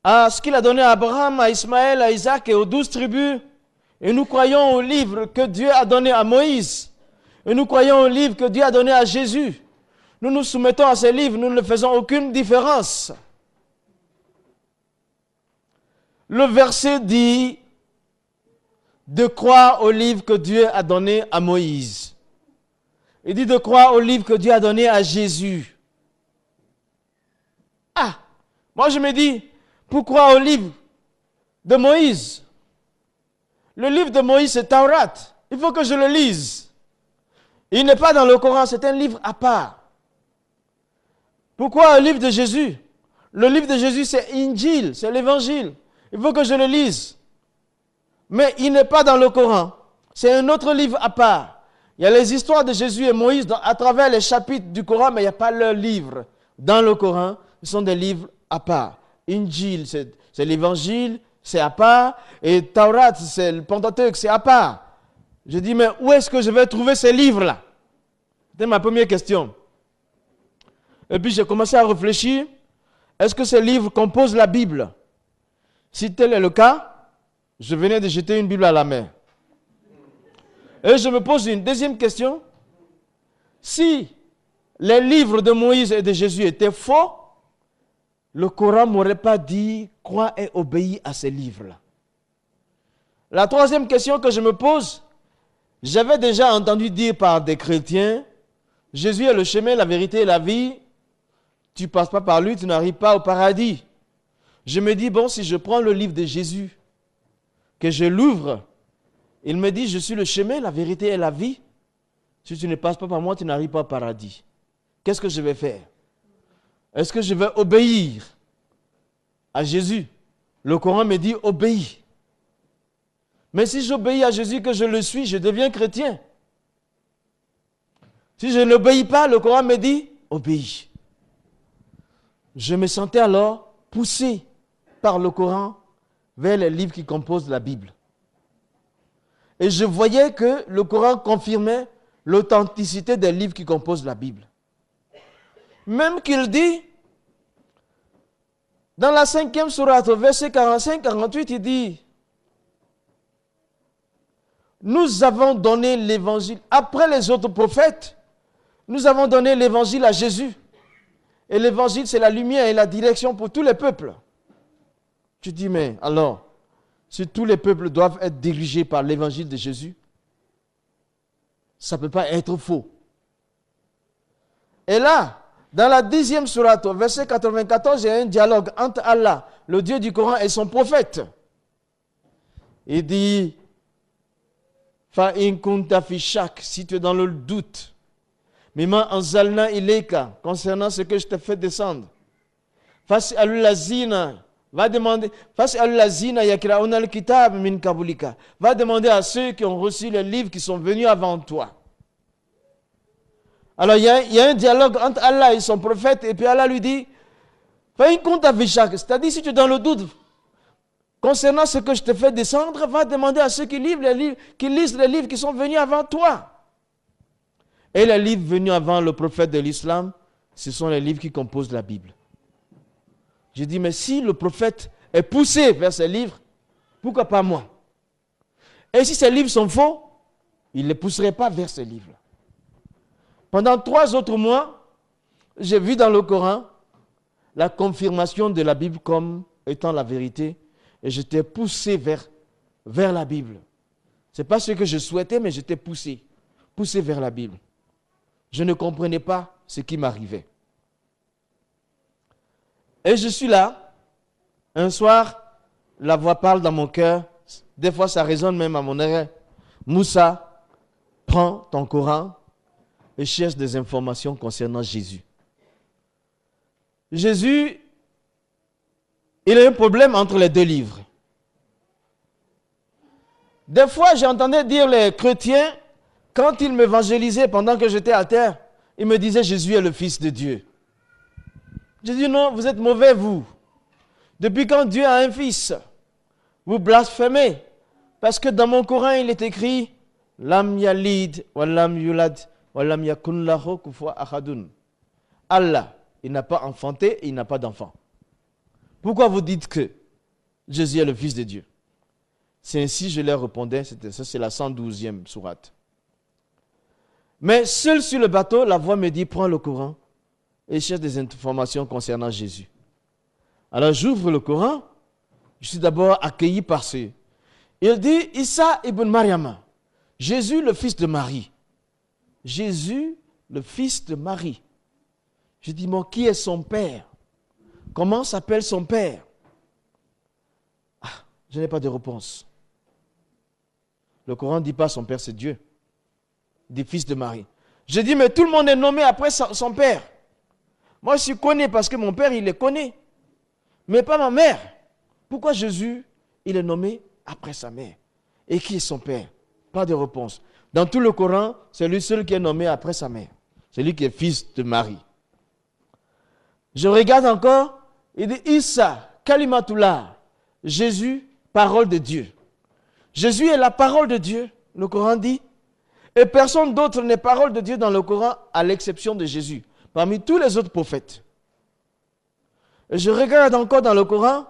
à ce qu'il a donné à Abraham, à Ismaël, à Isaac et aux 12 tribus. Et nous croyons au livre que Dieu a donné à Moïse. Et nous croyons au livre que Dieu a donné à Jésus. Nous nous soumettons à ces livres, nous ne faisons aucune différence. Le verset dit de croire au livre que Dieu a donné à Moïse. Il dit de croire au livre que Dieu a donné à Jésus. Ah, moi je me dis, pour croire au livre de Moïse, le livre de Moïse c'est Taurat, il faut que je le lise. Il n'est pas dans le Coran, c'est un livre à part. Pourquoi le livre de Jésus? Le livre de Jésus c'est Injil, c'est l'évangile. Il faut que je le lise. Mais il n'est pas dans le Coran. C'est un autre livre à part. Il y a les histoires de Jésus et Moïse à travers les chapitres du Coran, mais il n'y a pas leur livre. Dans le Coran, ce sont des livres à part. Injil, c'est l'évangile, c'est à part. Et Taurat, c'est le Pentateuque, c'est à part. Je dis, mais où est-ce que je vais trouver ces livres-là? C'était ma première question. Et puis j'ai commencé à réfléchir. Est-ce que ces livres composent la Bible? Si tel est le cas, je venais de jeter une Bible à la mer. Et je me pose une deuxième question. Si les livres de Moïse et de Jésus étaient faux, le Coran ne m'aurait pas dit « crois et obéis à ces livres-là ». La troisième question que je me pose, j'avais déjà entendu dire par des chrétiens, Jésus est le chemin, la vérité et la vie, tu ne passes pas par lui, tu n'arrives pas au paradis. Je me dis, bon, si je prends le livre de Jésus, que je l'ouvre, il me dit, je suis le chemin, la vérité et la vie. Si tu ne passes pas par moi, tu n'arrives pas au paradis. Qu'est-ce que je vais faire? Est-ce que je vais obéir à Jésus? Le Coran me dit, obéis. Mais si j'obéis à Jésus, que je le suis, je deviens chrétien. Si je n'obéis pas, le Coran me dit, obéis. Je me sentais alors poussé par le Coran vers les livres qui composent la Bible. Et je voyais que le Coran confirmait l'authenticité des livres qui composent la Bible. Même qu'il dit, dans la 5e sourate, au verset 45-48, il dit, nous avons donné l'évangile, après les autres prophètes, nous avons donné l'évangile à Jésus. Et l'évangile, c'est la lumière et la direction pour tous les peuples. Tu dis, mais alors, si tous les peuples doivent être dirigés par l'évangile de Jésus, ça ne peut pas être faux. Et là, dans la 10e sourate, au verset 94, il y a un dialogue entre Allah, le Dieu du Coran, et son prophète. Il dit, Fa in kunta fi shak, si tu es dans le doute, Mima anzalna ilayka, concernant ce que je t'ai fait descendre. Fas al-lazina, va demander, Fas al-lazina yakrauna al-kitab min kabulika, va demander à ceux qui ont reçu les livres qui sont venus avant toi. Alors il y a un dialogue entre Allah et son prophète, et puis Allah lui dit, Fa in kunta fi shak, c'est-à-dire si tu es dans le doute, concernant ce que je te fais descendre, va demander à ceux qui lisent les livres qui sont venus avant toi. Et les livres venus avant le prophète de l'islam, ce sont les livres qui composent la Bible. Je dis, mais si le prophète est poussé vers ces livres, pourquoi pas moi? Et si ces livres sont faux, il ne les pousserait pas vers ces livres. Pendant 3 autres mois, j'ai vu dans le Coran la confirmation de la Bible comme étant la vérité et j'étais poussé vers la Bible. Ce n'est pas ce que je souhaitais, mais j'étais poussé vers la Bible. Je ne comprenais pas ce qui m'arrivait. Et je suis là, un soir, la voix parle dans mon cœur, des fois ça résonne même à mon oreille. Moussa, prends ton Coran et cherche des informations concernant Jésus. Jésus, il a un problème entre les 2 livres. Des fois, j'entendais dire les chrétiens, quand ils m'évangélisaient pendant que j'étais à terre, ils me disaient Jésus est le Fils de Dieu. J'ai dit non, vous êtes mauvais vous. Depuis quand Dieu a un fils? Vous blasphémez. Parce que dans mon Coran, il est écrit Lam yalid wa lam yulad wa lam yakun lahu kufuwan ahadun. Allah, il n'a pas enfanté et il n'a pas d'enfant. Pourquoi vous dites que Jésus est le Fils de Dieu? C'est ainsi je leur répondais, c'est la 112e sourate. Mais seul sur le bateau, la voix me dit, prends le Coran et cherche des informations concernant Jésus. Alors j'ouvre le Coran, je suis d'abord accueilli par ce. Il dit, Isa ibn Maryam, Jésus le fils de Marie. Jésus le fils de Marie. Je dis, mais qui est son père? Comment s'appelle son père? Je n'ai pas de réponse. Le Coran ne dit pas son père c'est Dieu. Il dit fils de Marie. Je dis, mais tout le monde est nommé après son père. Moi je suis connu parce que mon père il est connu. Mais pas ma mère. Pourquoi Jésus il est nommé après sa mère? Et qui est son père? Pas de réponse. Dans tout le Coran, c'est lui seul qui est nommé après sa mère. C'est lui qui est fils de Marie. Je regarde encore, il dit Issa, Kalimatullah, Jésus, parole de Dieu. Jésus est la parole de Dieu, le Coran dit. Et personne d'autre n'est parole de Dieu dans le Coran à l'exception de Jésus, parmi tous les autres prophètes. Et je regarde encore dans le Coran,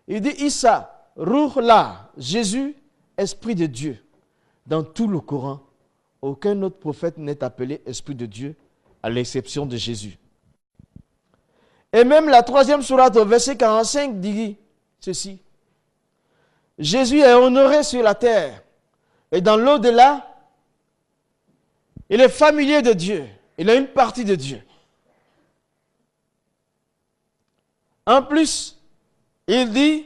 il dit Issa, Ruhla, Jésus, Esprit de Dieu. Dans tout le Coran, aucun autre prophète n'est appelé Esprit de Dieu à l'exception de Jésus. Et même la 3e sourate au verset 45 dit ceci. Jésus est honoré sur la terre et dans l'au-delà, il est familier de Dieu. Il a une partie de Dieu. En plus, il dit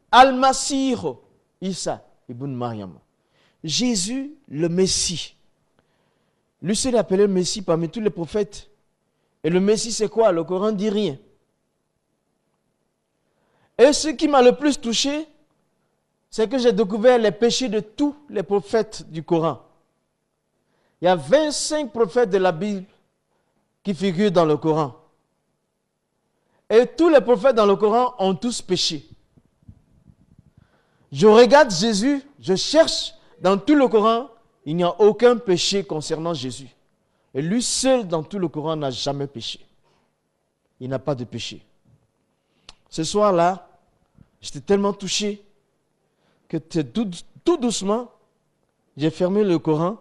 Al-Masih Isa ibn Maryam. Jésus, le Messie. Lui seul est appelé le Messie parmi tous les prophètes. Et le Messie, c'est quoi? Le Coran ne dit rien. Et ce qui m'a le plus touché, c'est que j'ai découvert les péchés de tous les prophètes du Coran. Il y a 25 prophètes de la Bible qui figurent dans le Coran. Et tous les prophètes dans le Coran ont tous péché. Je regarde Jésus, je cherche dans tout le Coran, il n'y a aucun péché concernant Jésus. Et lui seul dans tout le Coran n'a jamais péché. Il n'a pas de péché. Ce soir-là, j'étais tellement touché que tout doucement, j'ai fermé le Coran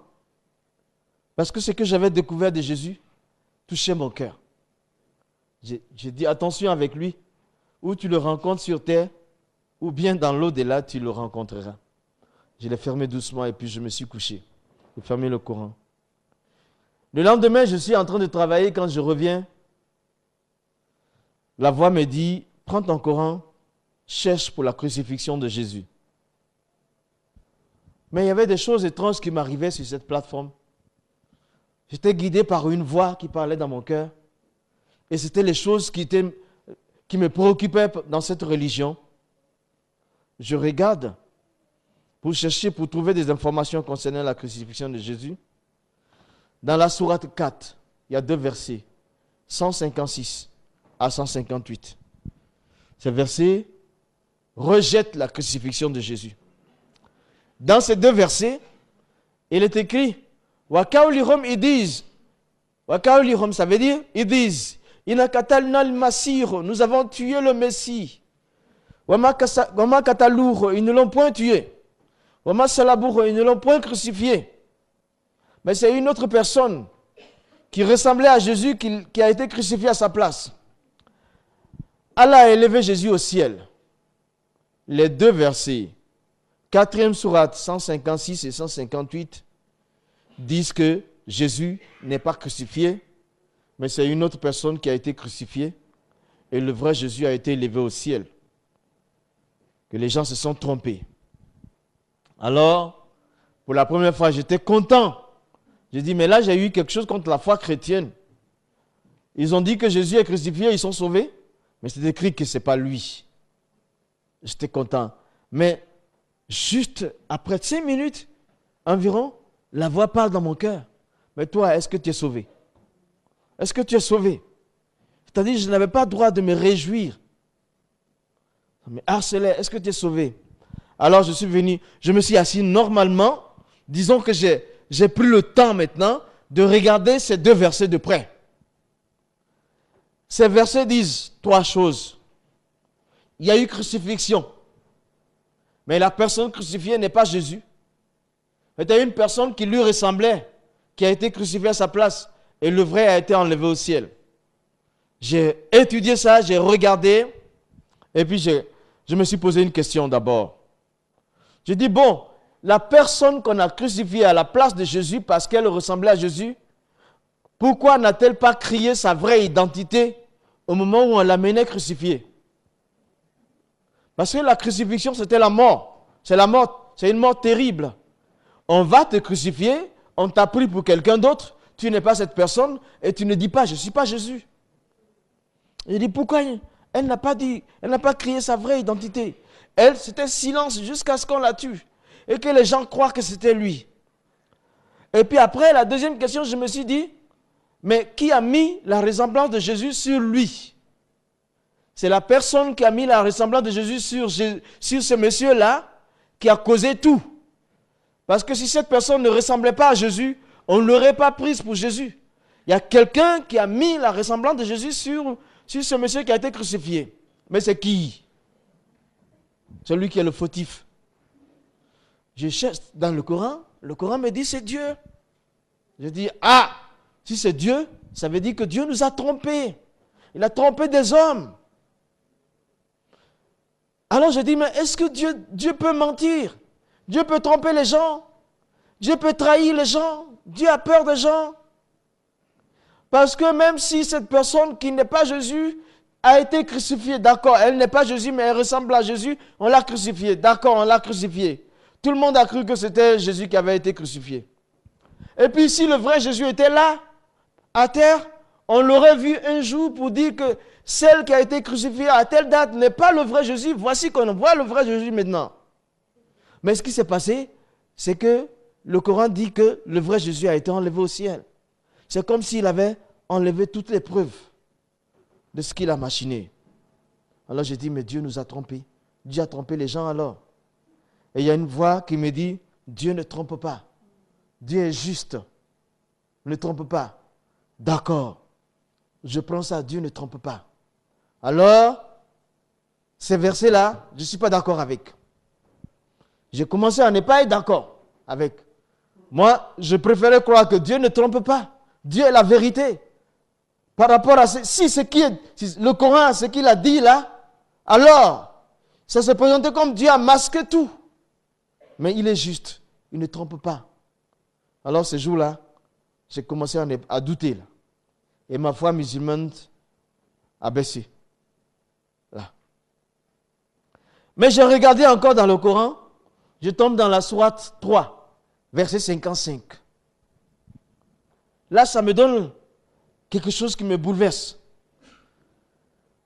parce que ce que j'avais découvert de Jésus touchait mon cœur. J'ai dit attention avec lui, ou tu le rencontres sur terre, ou bien dans l'au-delà, tu le rencontreras. Je l'ai fermé doucement et puis je me suis couché. J'ai fermé le Coran. Le lendemain, je suis en train de travailler. Quand je reviens, la voix me dit, prends ton Coran, cherche pour la crucifixion de Jésus. Mais il y avait des choses étranges qui m'arrivaient sur cette plateforme. J'étais guidé par une voix qui parlait dans mon cœur. Et c'était les choses qui me préoccupaient dans cette religion. Je regarde pour chercher, pour trouver des informations concernant la crucifixion de Jésus. Dans la sourate 4, il y a 2 versets, 156 à 158. Ces versets rejettent la crucifixion de Jésus. Dans ces 2 versets, il est écrit Wakaulihum ils disent. Wakaulihum, ça veut dire, ils disent Inakatalna al-Masir, nous avons tué le Messie. Wama Katalour, ils ne l'ont point tué. Wama Salabour, ils ne l'ont point crucifié. Mais c'est une autre personne qui ressemblait à Jésus qui a été crucifiée à sa place. Allah a élevé Jésus au ciel. Les deux versets, 4e sourate 156 et 158, disent que Jésus n'est pas crucifié, mais c'est une autre personne qui a été crucifiée et le vrai Jésus a été élevé au ciel. Que les gens se sont trompés. Alors, pour la première fois, j'étais content. J'ai dit, mais là, j'ai eu quelque chose contre la foi chrétienne. Ils ont dit que Jésus est crucifié, ils sont sauvés, mais c'est écrit que ce n'est pas lui. J'étais content. Mais juste après 5 minutes environ, la voix parle dans mon cœur. Mais toi, est-ce que tu es sauvé? Est-ce que tu es sauvé? C'est-à-dire, je n'avais pas le droit de me réjouir. Mais harcelé, est-ce que tu es sauvé? Alors je suis venu, je me suis assis normalement. Disons que j'ai pris le temps maintenant de regarder ces deux versets de près. Ces versets disent 3 choses. Il y a eu crucifixion. Mais la personne crucifiée n'est pas Jésus. C'était une personne qui lui ressemblait, qui a été crucifiée à sa place. Et le vrai a été enlevé au ciel. J'ai étudié ça, j'ai regardé. Et puis je me suis posé une question d'abord. J'ai dit, bon, la personne qu'on a crucifiée à la place de Jésus parce qu'elle ressemblait à Jésus, pourquoi n'a-t-elle pas crié sa vraie identité au moment où on l'amenait crucifiée? Parce que la crucifixion, c'était la mort. C'est la mort. C'est une mort terrible. On va te crucifier, on t'a pris pour quelqu'un d'autre, tu n'es pas cette personne et tu ne dis pas, je ne suis pas Jésus. Il dit, pourquoi elle n'a pas dit, elle n'a pas crié sa vraie identité. Elle, c'était silence jusqu'à ce qu'on la tue et que les gens croient que c'était lui. Et puis après, la deuxième question, je me suis dit, mais qui a mis la ressemblance de Jésus sur lui? C'est la personne qui a mis la ressemblance de Jésus sur ce monsieur-là qui a causé tout. Parce que si cette personne ne ressemblait pas à Jésus, on ne l'aurait pas prise pour Jésus. Il y a quelqu'un qui a mis la ressemblance de Jésus sur ce monsieur qui a été crucifié. Mais c'est qui? Celui qui est le fautif. Je cherche dans le Coran me dit c'est Dieu. Je dis, ah, si c'est Dieu, ça veut dire que Dieu nous a trompés. Il a trompé des hommes. Alors je dis, mais est-ce que Dieu peut mentir? Dieu peut tromper les gens? Dieu peut trahir les gens? Dieu a peur des gens? Parce que même si cette personne qui n'est pas Jésus a été crucifiée, d'accord, elle n'est pas Jésus, mais elle ressemble à Jésus, on l'a crucifiée, d'accord, on l'a crucifiée. Tout le monde a cru que c'était Jésus qui avait été crucifié. Et puis si le vrai Jésus était là, à terre, on l'aurait vu un jour pour dire que celle qui a été crucifiée à telle date n'est pas le vrai Jésus. Voici qu'on voit le vrai Jésus maintenant. Mais ce qui s'est passé, c'est que le Coran dit que le vrai Jésus a été enlevé au ciel. C'est comme s'il avait enlevé toutes les preuves de ce qu'il a machiné. Alors j'ai dit, mais Dieu nous a trompés. Dieu a trompé les gens alors. Et il y a une voix qui me dit, Dieu ne trompe pas. Dieu est juste. Ne trompe pas. D'accord. Je prends ça, Dieu ne trompe pas. Alors, ces versets-là, je ne suis pas d'accord avec. J'ai commencé à ne pas être d'accord avec. Moi, je préférais croire que Dieu ne trompe pas. Dieu est la vérité. Par rapport à si le Coran, ce qu'il a dit là, alors, ça se présentait comme Dieu a masqué tout. Mais il est juste. Il ne trompe pas. Alors, ce jour-là, j'ai commencé à douter. Là. Et ma foi musulmane a baissé. Là. Mais j'ai regardé encore dans le Coran. Je tombe dans la sourate 3, verset 55. Là, ça me donne quelque chose qui me bouleverse.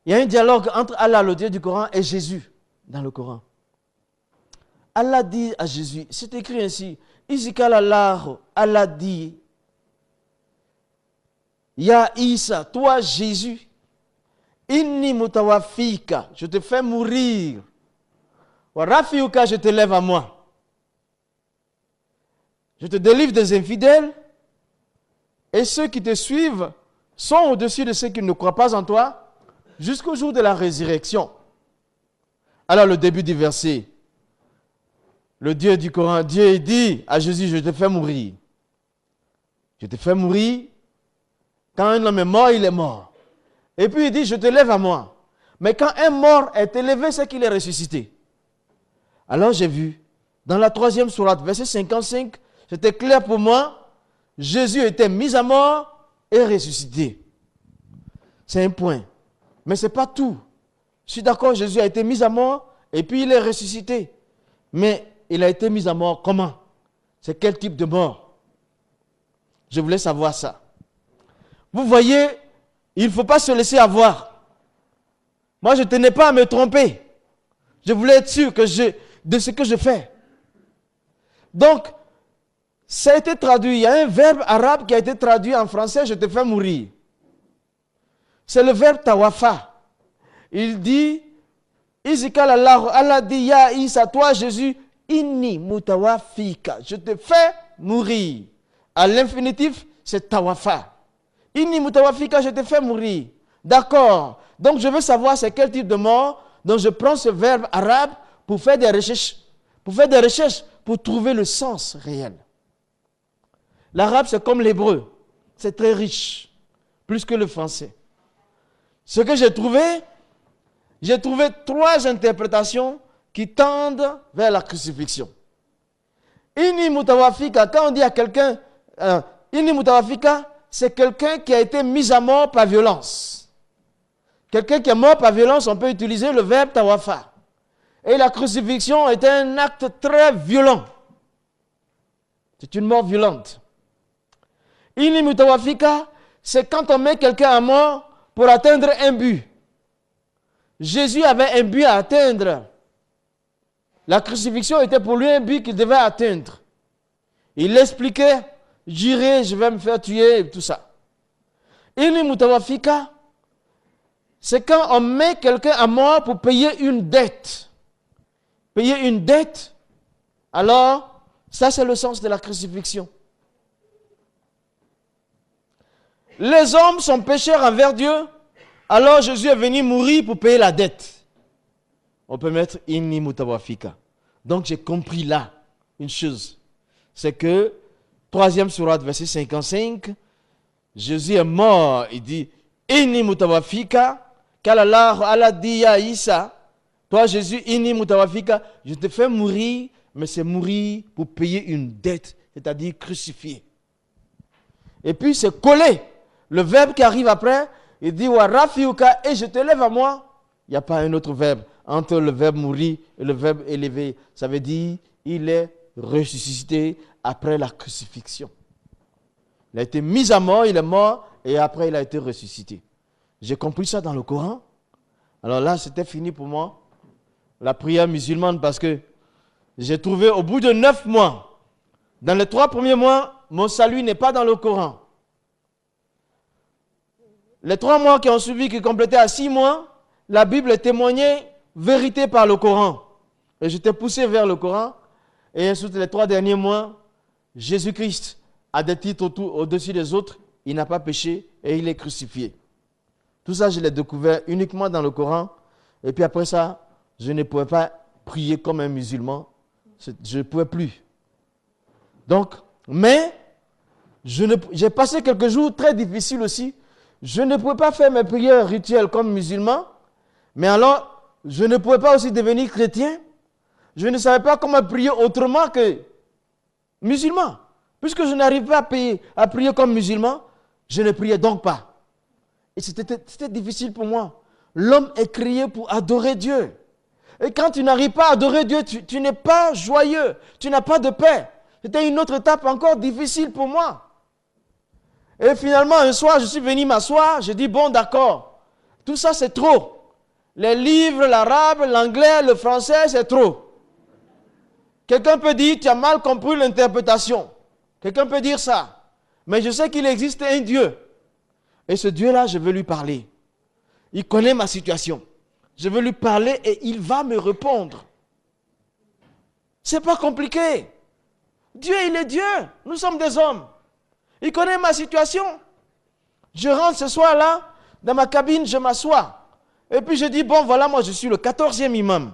Il y a un dialogue entre Allah, le Dieu du Coran, et Jésus dans le Coran. Allah dit à Jésus, c'est écrit ainsi, Izikal Allah dit, Ya Isa, toi Jésus, Inni mutawafika, je te fais mourir. Wa rafiuka, je te lève à moi. Je te délivre des infidèles et ceux qui te suivent sont au-dessus de ceux qui ne croient pas en toi jusqu'au jour de la résurrection. Alors le début du verset, le Dieu du Coran, Dieu dit à Jésus, je te fais mourir. Je te fais mourir. Quand un homme est mort, il est mort. Et puis il dit, je te lève à moi. Mais quand un mort est élevé, c'est qu'il est ressuscité. Alors j'ai vu, dans la 3e sourate, verset 55, c'était clair pour moi, Jésus était mis à mort et ressuscité. C'est un point. Mais ce n'est pas tout. Je suis d'accord, Jésus a été mis à mort et puis il est ressuscité. Mais il a été mis à mort comment? C'est quel type de mort? Je voulais savoir ça. Vous voyez, il ne faut pas se laisser avoir. Moi, je ne tenais pas à me tromper. Je voulais être sûr de ce que je fais. Donc, ça a été traduit. Il y a un verbe arabe qui a été traduit en français, je te fais mourir. C'est le verbe tawafa. Il dit, Allah dit, ya Isa, toi Jésus, inni mutawafika, je te fais mourir. À l'infinitif, c'est tawafa. Inni mutawafika, je te fais mourir. D'accord. Donc je veux savoir c'est quel type de mort. Donc je prends ce verbe arabe pour faire des recherches. Pour trouver le sens réel. L'arabe, c'est comme l'hébreu. C'est très riche. Plus que le français. Ce que j'ai trouvé 3 interprétations qui tendent vers la crucifixion. Inni mutawafika, quand on dit à quelqu'un, inni mutawafika, c'est quelqu'un qui a été mis à mort par violence. Quelqu'un qui est mort par violence, on peut utiliser le verbe tawafa. Et la crucifixion est un acte très violent. C'est une mort violente. Inni mutawafika, c'est quand on met quelqu'un à mort pour atteindre un but. Jésus avait un but à atteindre. La crucifixion était pour lui un but qu'il devait atteindre. Il expliquait, j'irai, je vais me faire tuer, et tout ça. Inni mutawafika, c'est quand on met quelqu'un à mort pour payer une dette. Payer une dette, alors, ça c'est le sens de la crucifixion. Les hommes sont pécheurs envers Dieu, alors Jésus est venu mourir pour payer la dette. On peut mettre inni mutawafika. Donc j'ai compris là une chose. C'est que, 3e sourate, verset 55, Jésus est mort, il dit, inni mutawafika, Allah dit ya Isa, toi Jésus, inni mutawafika, je te fais mourir, mais c'est mourir pour payer une dette, c'est-à-dire crucifié. Et puis c'est collé. Le verbe qui arrive après, il dit wa rafiuka, et je te lève à moi. Il n'y a pas un autre verbe entre le verbe mourir et le verbe élever. Ça veut dire il est ressuscité après la crucifixion. Il a été mis à mort, il est mort, et après il a été ressuscité. J'ai compris ça dans le Coran. Alors là, c'était fini pour moi, la prière musulmane, parce que j'ai trouvé au bout de 9 mois, dans les 3 premiers mois, mon salut n'est pas dans le Coran. Les 3 mois qui ont suivi, qui complétaient à 6 mois, la Bible témoignait vérité par le Coran. Et j'étais poussé vers le Coran. Et ensuite, les 3 derniers mois, Jésus-Christ a des titres au-dessus des autres. Il n'a pas péché et il est crucifié. Tout ça, je l'ai découvert uniquement dans le Coran. Et puis après ça, je ne pouvais pas prier comme un musulman. Je ne pouvais plus. Donc, mais, j'ai passé quelques jours très difficiles aussi. Je ne pouvais pas faire mes prières rituelles comme musulman. Mais alors, je ne pouvais pas aussi devenir chrétien. Je ne savais pas comment prier autrement que musulman. Puisque je n'arrivais pas à prier comme musulman, je ne priais donc pas. Et c'était difficile pour moi. L'homme est créé pour adorer Dieu. Et quand tu n'arrives pas à adorer Dieu, tu n'es pas joyeux. Tu n'as pas de paix. C'était une autre étape encore difficile pour moi. Et finalement, un soir, je suis venu m'asseoir. J'ai dit, bon, d'accord. Tout ça, c'est trop. Les livres, l'arabe, l'anglais, le français, c'est trop. Quelqu'un peut dire, tu as mal compris l'interprétation. Quelqu'un peut dire ça. Mais je sais qu'il existe un Dieu. Et ce Dieu-là, je veux lui parler. Il connaît ma situation. Je veux lui parler et il va me répondre. C'est pas compliqué. Dieu, il est Dieu. Nous sommes des hommes. Il connaît ma situation. Je rentre ce soir-là, dans ma cabine, je m'assois. Et puis je dis, bon, voilà, moi je suis le 14e imam.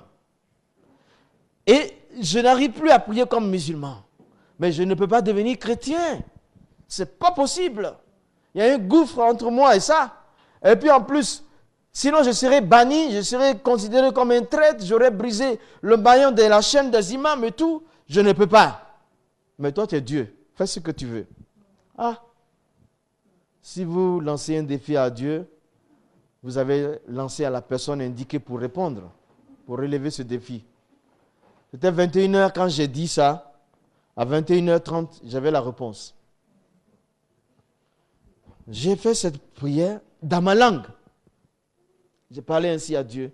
Et je n'arrive plus à prier comme musulman. Mais je ne peux pas devenir chrétien. C'est pas possible. Il y a un gouffre entre moi et ça. Et puis en plus, sinon je serais banni, je serais considéré comme un traître, j'aurais brisé le maillon de la chaîne des imams et tout. Je ne peux pas. Mais toi, tu es Dieu. Fais ce que tu veux. Ah. Si vous lancez un défi à Dieu, vous avez lancé à la personne indiquée pour répondre, pour relever ce défi. C'était 21h quand j'ai dit ça. À 21h30, j'avais la réponse. J'ai fait cette prière dans ma langue. J'ai parlé ainsi à Dieu.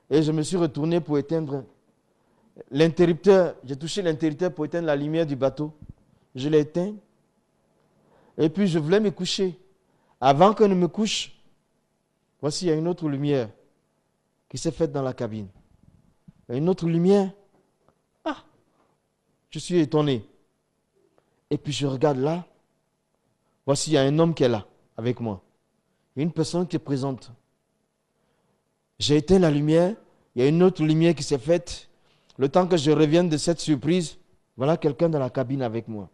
Et je me suis retourné pour éteindre l'interrupteur. J'ai touché l'interrupteur pour éteindre la lumière du bateau. Je l'ai éteint. Et puis je voulais me coucher. Avant que je ne me couche, voici, il y a une autre lumière qui s'est faite dans la cabine. Il y a une autre lumière. Ah! Je suis étonné. Et puis je regarde là. Voici, il y a un homme qui est là, avec moi. Il y a une personne qui est présente. J'ai éteint la lumière. Il y a une autre lumière qui s'est faite. Le temps que je revienne de cette surprise, voilà quelqu'un dans la cabine avec moi.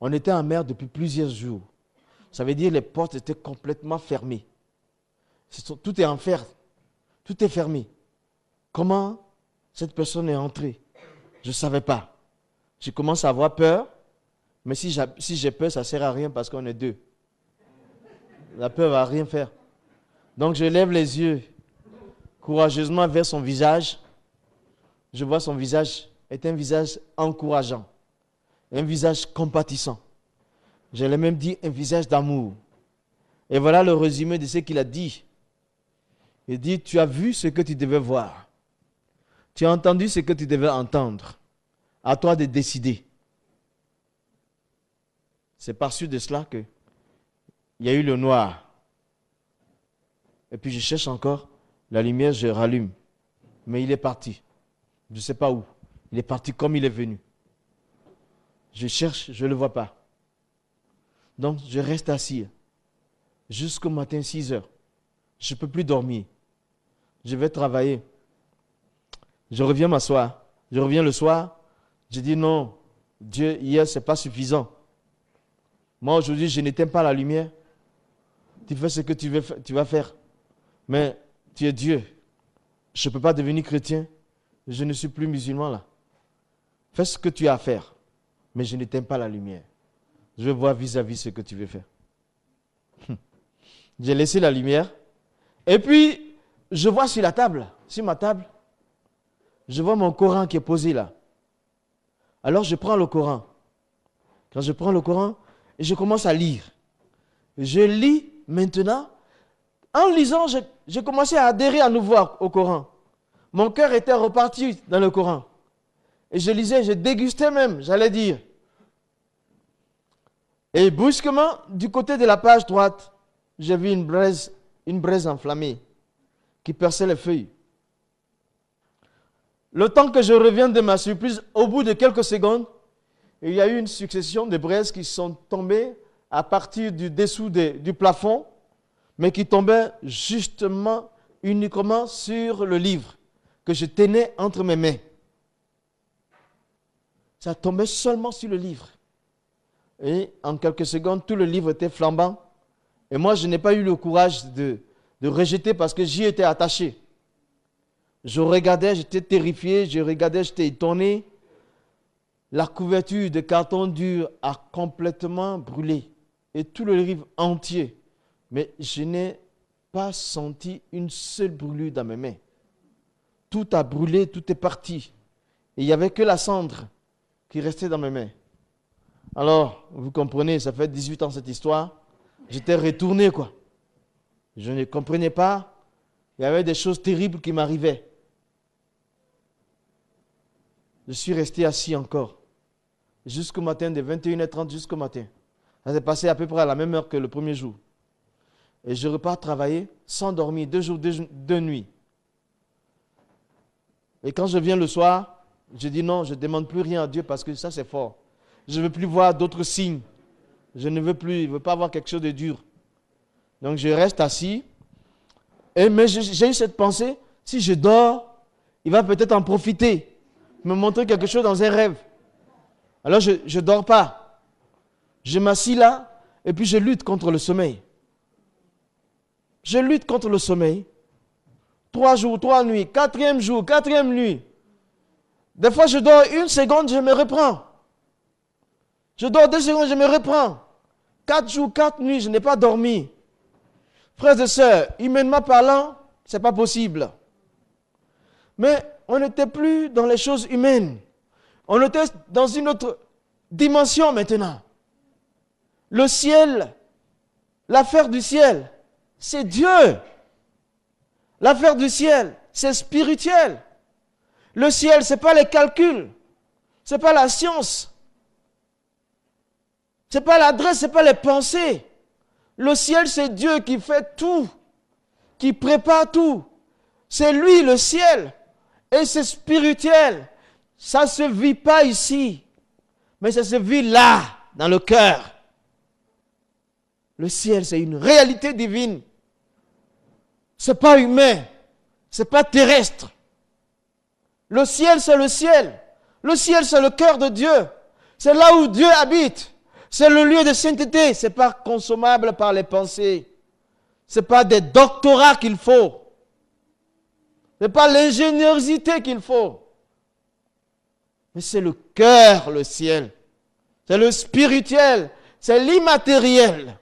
On était en mer depuis plusieurs jours. Ça veut dire que les portes étaient complètement fermées. Tout est en fer. Tout est fermé. Comment cette personne est entrée? Je ne savais pas. Je commence à avoir peur. Mais si j'ai peur, ça ne sert à rien parce qu'on est deux. La peur ne va rien faire. Donc je lève les yeux courageusement vers son visage. Je vois son visage est un visage encourageant. Un visage compatissant. J'allais même dire un visage d'amour. Et voilà le résumé de ce qu'il a dit. Il dit, tu as vu ce que tu devais voir. Tu as entendu ce que tu devais entendre. À toi de décider. C'est par suite de cela qu'il y a eu le noir. Et puis je cherche encore. La lumière, je rallume. Mais il est parti. Je ne sais pas où. Il est parti comme il est venu. Je cherche, je ne le vois pas. Donc, je reste assis jusqu'au matin 6 heures. Je ne peux plus dormir. Je vais travailler. Je reviens m'asseoir. Je reviens le soir. Je dis non, Dieu, hier, ce n'est pas suffisant. Moi, aujourd'hui, je n'éteins pas la lumière. Tu fais ce que tu vas faire. Mais tu es Dieu. Je ne peux pas devenir chrétien. Je ne suis plus musulman là. Fais ce que tu as à faire. Mais je n'éteins pas la lumière. Je vais voir vis-à-vis ce que tu veux faire. J'ai laissé la lumière. Et puis, je vois sur la table, sur ma table, je vois mon Coran qui est posé là. Alors, je prends le Coran. Quand je prends le Coran, et je commence à lire. Je lis maintenant. En lisant, j'ai commencé à adhérer à nouveau au Coran. Mon cœur était reparti dans le Coran. Et je lisais, je dégustais même, j'allais dire. Et brusquement, du côté de la page droite, j'ai vu une braise enflammée qui perçait les feuilles. Le temps que je reviens de ma surprise, au bout de quelques secondes, il y a eu une succession de braises qui sont tombées à partir du dessous du plafond, mais qui tombaient justement, uniquement sur le livre que je tenais entre mes mains. Ça tombait seulement sur le livre. Et en quelques secondes, tout le livre était flambant. Et moi, je n'ai pas eu le courage de rejeter parce que j'y étais attaché. Je regardais, j'étais terrifié, je regardais, j'étais étonné. La couverture de carton dur a complètement brûlé. Et tout le livre entier. Mais je n'ai pas senti une seule brûlure dans mes mains. Tout a brûlé, tout est parti. Et il n'y avait que la cendre qui restait dans mes mains. Alors, vous comprenez, ça fait 18 ans cette histoire. J'étais retourné, quoi. Je ne comprenais pas. Il y avait des choses terribles qui m'arrivaient. Je suis resté assis encore. Jusqu'au matin, de 21h30 jusqu'au matin. Ça s'est passé à peu près à la même heure que le premier jour. Et je repars travailler sans dormir, 2 jours, 2 nuits. Et quand je viens le soir, je dis non, je ne demande plus rien à Dieu parce que ça c'est fort. Je ne veux plus voir d'autres signes. Je ne veux plus, je ne veux pas avoir quelque chose de dur. Donc je reste assis. Mais j'ai eu cette pensée, si je dors il va peut-être en profiter, me montrer quelque chose dans un rêve. Alors je ne dors pas. Je m'assis là et puis je lutte contre le sommeil. Je lutte contre le sommeil. 3 jours, 3 nuits, 4e jour, 4e nuit. Des fois, je dors 1 seconde, je me reprends. Je dors 2 secondes, je me reprends. 4 jours, 4 nuits, je n'ai pas dormi. Frères et sœurs, humainement parlant, ce n'est pas possible. Mais on n'était plus dans les choses humaines. On était dans une autre dimension maintenant. Le ciel, l'affaire du ciel, c'est Dieu. L'affaire du ciel, c'est spirituel. Le ciel, ce n'est pas les calculs. Ce n'est pas la science. Ce n'est pas l'adresse, ce n'est pas les pensées. Le ciel, c'est Dieu qui fait tout, qui prépare tout. C'est lui le ciel. Et c'est spirituel. Ça ne se vit pas ici, mais ça se vit là, dans le cœur. Le ciel, c'est une réalité divine. Ce n'est pas humain, ce n'est pas terrestre. Le ciel, c'est le ciel. Le ciel, c'est le cœur de Dieu. C'est là où Dieu habite. C'est le lieu de sainteté. Ce n'est pas consommable par les pensées. Ce n'est pas des doctorats qu'il faut. Ce n'est pas l'ingéniosité qu'il faut. Mais c'est le cœur, le ciel. C'est le spirituel. C'est l'immatériel.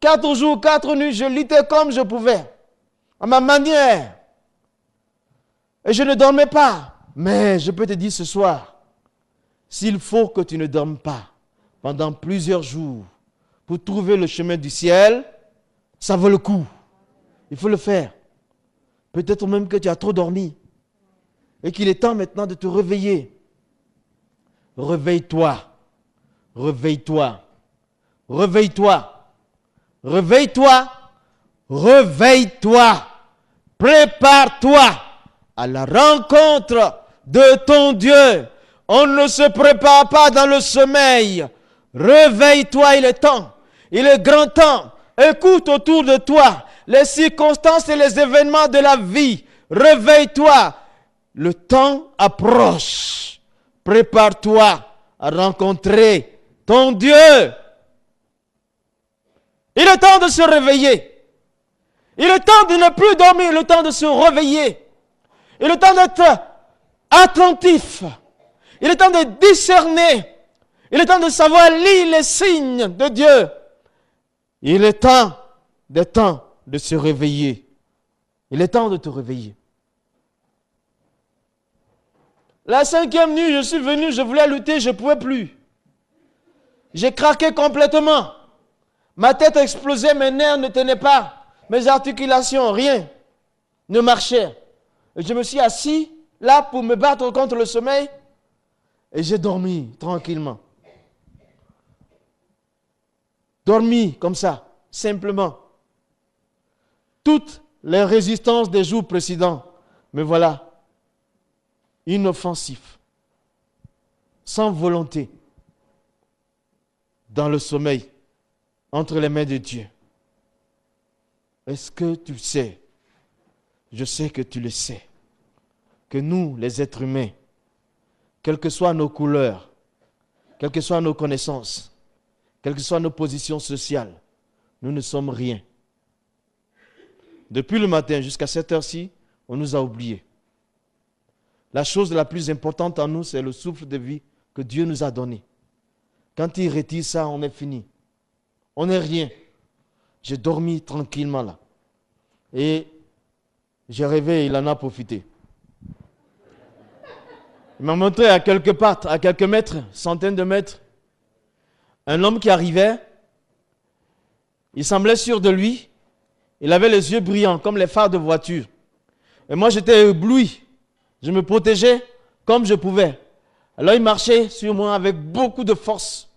4 jours, 4 nuits, je luttais comme je pouvais. À ma manière. Et je ne dormais pas. Mais je peux te dire ce soir, s'il faut que tu ne dormes pas pendant plusieurs jours pour trouver le chemin du ciel, ça vaut le coup. Il faut le faire. Peut-être même que tu as trop dormi et qu'il est temps maintenant de te réveiller. Réveille-toi. Réveille-toi. Réveille-toi. Réveille-toi. Réveille-toi. Prépare-toi à la rencontre de ton Dieu. On ne se prépare pas dans le sommeil. Réveille-toi, il est temps. Il est grand temps. Écoute autour de toi les circonstances et les événements de la vie. Réveille-toi. Le temps approche. Prépare-toi à rencontrer ton Dieu. Il est temps de se réveiller. Il est temps de ne plus dormir. Il est temps de se réveiller. Il est temps d'être attentif. Il est temps de discerner. Il est temps de savoir lire les signes de Dieu. Il est temps de se réveiller. Il est temps de te réveiller. La 5e nuit, je suis venu, je voulais lutter, je ne pouvais plus. J'ai craqué complètement. Ma tête explosait, mes nerfs ne tenaient pas. Mes articulations, rien ne marchait. Et je me suis assis là pour me battre contre le sommeil. Et j'ai dormi tranquillement. Dormi comme ça, simplement. Toutes les résistances des jours précédents, me voilà, inoffensif, sans volonté, dans le sommeil, entre les mains de Dieu. Est-ce que tu sais? Je sais que tu le sais. Que nous, les êtres humains, quelles que soient nos couleurs, quelles que soient nos connaissances, quelles que soient nos positions sociales, nous ne sommes rien. Depuis le matin jusqu'à cette heure-ci, on nous a oubliés. La chose la plus importante en nous, c'est le souffle de vie que Dieu nous a donné. Quand il retire ça, on est fini. On n'est rien. J'ai dormi tranquillement là. Et j'ai rêvé, il en a profité. Il m'a montré à quelques pas, à quelques mètres, centaines de mètres, un homme qui arrivait. Il semblait sûr de lui. Il avait les yeux brillants comme les phares de voiture. Et moi, j'étais ébloui. Je me protégeais comme je pouvais. Alors, il marchait sur moi avec beaucoup de force.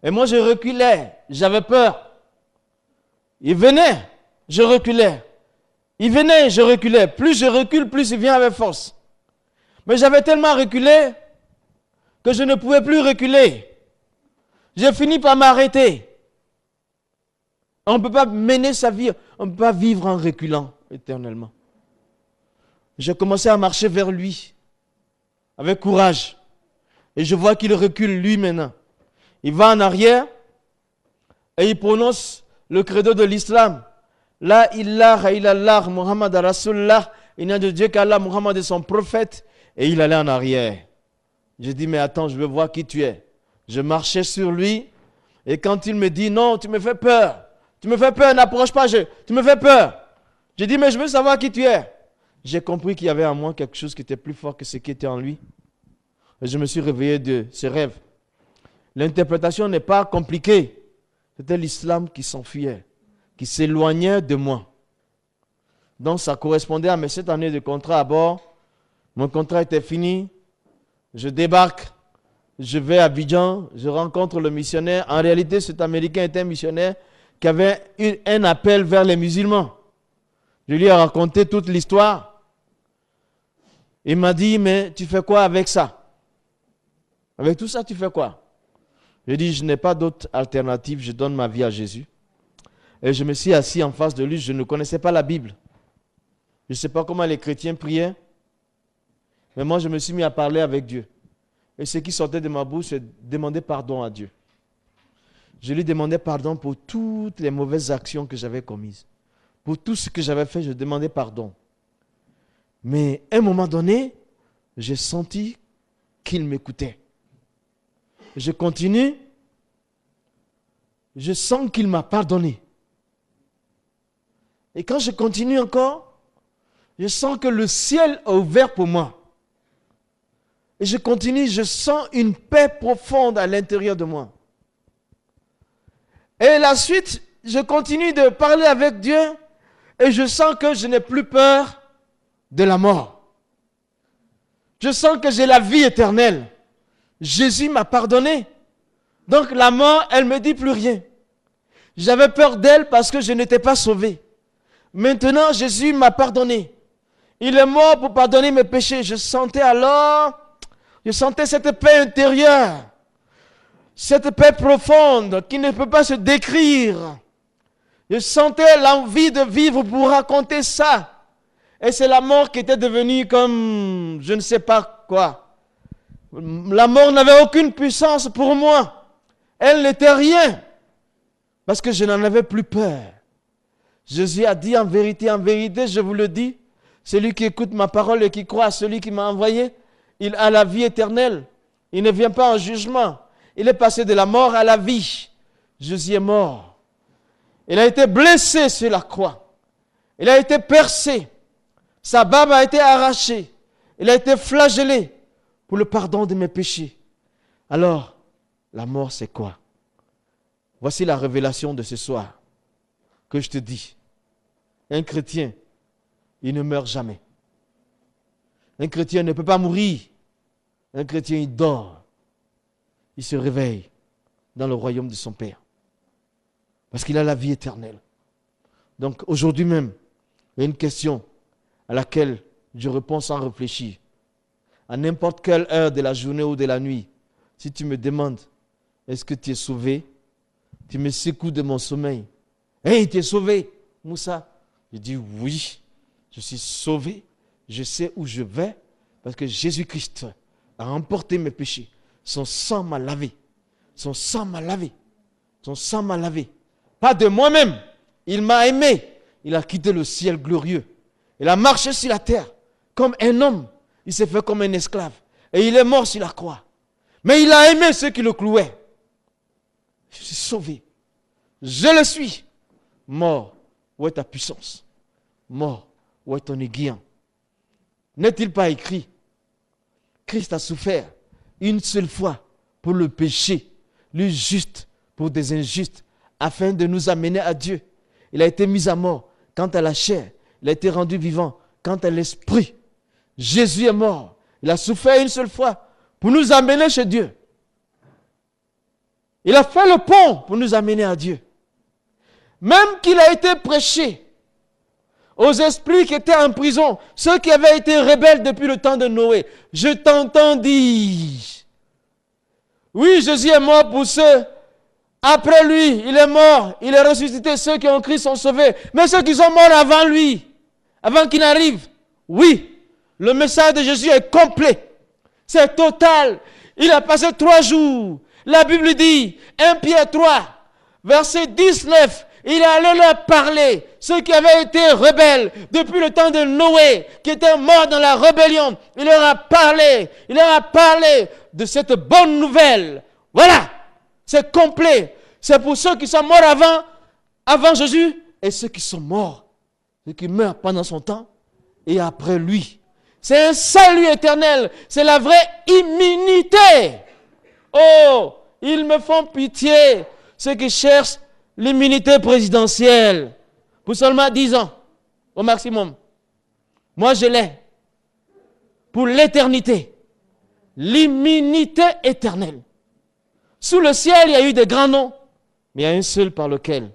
Et moi, je reculais. J'avais peur. Il venait, je reculais. Il venait, je reculais. Plus je recule, plus il vient avec force. Mais j'avais tellement reculé que je ne pouvais plus reculer. J'ai fini par m'arrêter. On ne peut pas mener sa vie, on ne peut pas vivre en reculant éternellement. J'ai commencé à marcher vers lui avec courage. Et je vois qu'il recule lui maintenant. Il va en arrière et il prononce le credo de l'islam. La ilaha illallah Muhammad Rasulullah. Il n'y a de Dieu qu'Allah, Muhammad est son prophète. Et il allait en arrière. J'ai dit, mais attends, je veux voir qui tu es. Je marchais sur lui. Et quand il me dit, non, tu me fais peur. Tu me fais peur, n'approche pas, tu me fais peur. J'ai dit, mais je veux savoir qui tu es. J'ai compris qu'il y avait en moi quelque chose qui était plus fort que ce qui était en lui. Et je me suis réveillé de ce rêve. L'interprétation n'est pas compliquée. C'était l'islam qui s'enfuyait, qui s'éloignait de moi. Donc ça correspondait à mes 7 années de contrat à bord. Mon contrat était fini. Je débarque. Je vais à Abidjan. Je rencontre le missionnaire. En réalité, cet Américain était un missionnaire qui avait un appel vers les musulmans. Je lui ai raconté toute l'histoire. Il m'a dit, mais tu fais quoi avec ça? Avec tout ça, tu fais quoi? Je dis, je n'ai pas d'autre alternative, je donne ma vie à Jésus. Et je me suis assis en face de lui, je ne connaissais pas la Bible. Je ne sais pas comment les chrétiens priaient, mais moi je me suis mis à parler avec Dieu. Et ce qui sortait de ma bouche, c'est demander pardon à Dieu. Je lui demandais pardon pour toutes les mauvaises actions que j'avais commises. Pour tout ce que j'avais fait, je demandais pardon. Mais à un moment donné, j'ai senti qu'il m'écoutait. Je continue. Je sens qu'il m'a pardonné. Et quand je continue encore, je sens que le ciel est ouvert pour moi. Et je continue, je sens une paix profonde à l'intérieur de moi. Et la suite, je continue de parler avec Dieu et je sens que je n'ai plus peur de la mort. Je sens que j'ai la vie éternelle. Jésus m'a pardonné. Donc la mort, elle ne me dit plus rien. J'avais peur d'elle parce que je n'étais pas sauvé. Maintenant, Jésus m'a pardonné. Il est mort pour pardonner mes péchés. Je sentais cette paix intérieure. Cette paix profonde qui ne peut pas se décrire. Je sentais l'envie de vivre pour raconter ça. Et c'est la mort qui était devenue comme je ne sais pas quoi. La mort n'avait aucune puissance pour moi. Elle n'était rien. Parce que je n'en avais plus peur. Jésus a dit en vérité, je vous le dis, celui qui écoute ma parole et qui croit à celui qui m'a envoyé, il a la vie éternelle. Il ne vient pas en jugement. Il est passé de la mort à la vie. Jésus est mort. Il a été blessé sur la croix. Il a été percé. Sa barbe a été arrachée. Il a été flagellé pour le pardon de mes péchés. Alors, la mort, c'est quoi? Voici la révélation de ce soir que je te dis. Un chrétien, il ne meurt jamais. Un chrétien ne peut pas mourir. Un chrétien, il dort. Il se réveille dans le royaume de son Père. Parce qu'il a la vie éternelle. Donc aujourd'hui même, il y a une question à laquelle je réponds sans réfléchir. À n'importe quelle heure de la journée ou de la nuit, si tu me demandes, est-ce que tu es sauvé? Tu me secoues de mon sommeil. Hey, tu es sauvé, Moussa? Je dis oui, je suis sauvé. Je sais où je vais parce que Jésus-Christ a remporté mes péchés. Son sang m'a lavé. Son sang m'a lavé. Son sang m'a lavé. Pas de moi-même. Il m'a aimé. Il a quitté le ciel glorieux. Il a marché sur la terre comme un homme. Il s'est fait comme un esclave. Et il est mort sur la croix. Mais il a aimé ceux qui le clouaient. Je suis sauvé. Je le suis. Mort, où est ta puissance? Mort, où est ton aiguillon? N'est-il pas écrit? Christ a souffert une seule fois pour le péché, le juste pour des injustes, afin de nous amener à Dieu. Il a été mis à mort quant à la chair. Il a été rendu vivant quant à l'esprit. Jésus est mort. Il a souffert une seule fois pour nous amener chez Dieu. Il a fait le pont pour nous amener à Dieu. Même qu'il a été prêché aux esprits qui étaient en prison, ceux qui avaient été rebelles depuis le temps de Noé. Je t'entends dire, oui, Jésus est mort pour ceux. Après lui, il est mort, il est ressuscité. Ceux qui ont Christ sont sauvés. Mais ceux qui sont morts avant lui, avant qu'il n'arrive, oui, Le message de Jésus est complet. C'est total. Il a passé 3 jours. La Bible dit, 1 Pierre 3, verset 19, il est allé leur parler, ceux qui avaient été rebelles depuis le temps de Noé, qui étaient morts dans la rébellion. Il leur a parlé de cette bonne nouvelle. Voilà, c'est complet. C'est pour ceux qui sont morts avant Jésus, et ceux qui sont morts, ceux qui meurent pendant son temps, et après lui. C'est un salut éternel, c'est la vraie immunité. Oh, ils me font pitié, ceux qui cherchent l'immunité présidentielle pour seulement 10 ans au maximum. Moi, je l'ai pour l'éternité. L'immunité éternelle. Sous le ciel, il y a eu des grands noms, mais il y a un seul par lequel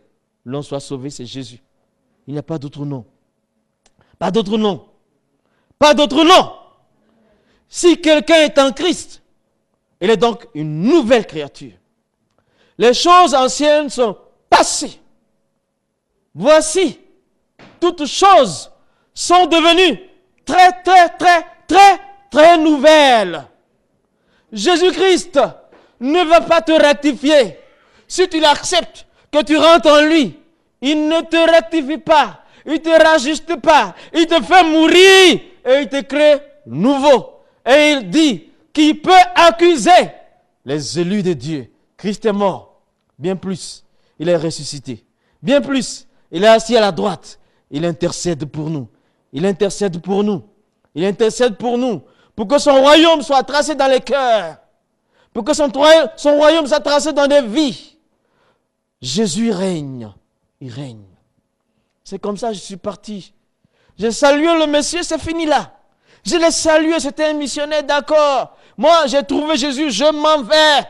l'on soit sauvé, c'est Jésus. Il n'y a pas d'autre nom. Pas d'autre nom. Pas d'autre nom. Si quelqu'un est en Christ, il est donc une nouvelle créature. Les choses anciennes sont passées. Voici, toutes choses sont devenues très nouvelles. Jésus-Christ ne va pas te rectifier. Si tu l'acceptes, que tu rentres en lui, il ne te rectifie pas, il ne te rajuste pas, il te fait mourir et il te crée nouveau. Et il dit, qui peut accuser les élus de Dieu? Christ est mort, bien plus, il est ressuscité. Bien plus, il est assis à la droite, il intercède pour nous. Il intercède pour nous. Il intercède pour nous, pour que son royaume soit tracé dans les cœurs, pour que son royaume soit tracé dans des vies. Jésus règne, il règne. C'est comme ça que je suis parti. J'ai salué le Messie, c'est fini là. Je l'ai salué, c'était un missionnaire, d'accord. Moi, j'ai trouvé Jésus, je m'en vais.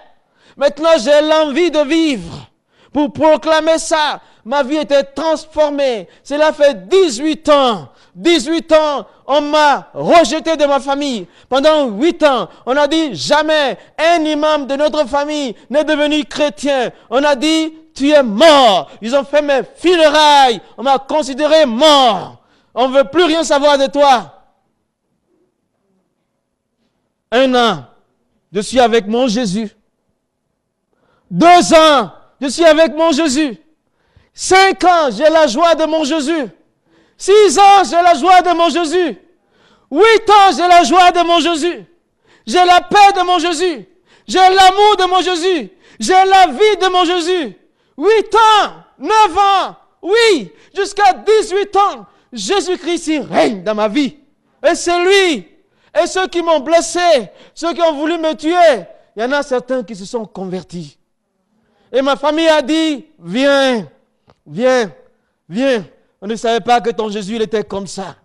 Maintenant, j'ai l'envie de vivre pour proclamer ça. Ma vie était transformée. Cela fait 18 ans. 18 ans, on m'a rejeté de ma famille. Pendant 8 ans, on a dit jamais un imam de notre famille n'est devenu chrétien. On a dit, tu es mort. Ils ont fait mes funérailles. On m'a considéré mort. On ne veut plus rien savoir de toi. 1 an, je suis avec mon Jésus. 2 ans, je suis avec mon Jésus. 5 ans, j'ai la joie de mon Jésus. 6 ans, j'ai la joie de mon Jésus. 8 ans, j'ai la joie de mon Jésus. J'ai la paix de mon Jésus. J'ai l'amour de mon Jésus. J'ai la vie de mon Jésus. 8 ans, 9 ans, oui, jusqu'à 18 ans, Jésus-Christ il règne dans ma vie. Et c'est lui. Et ceux qui m'ont blessé, ceux qui ont voulu me tuer, il y en a certains qui se sont convertis. Et ma famille a dit, viens, viens, viens. On ne savait pas que ton Jésus, il était comme ça.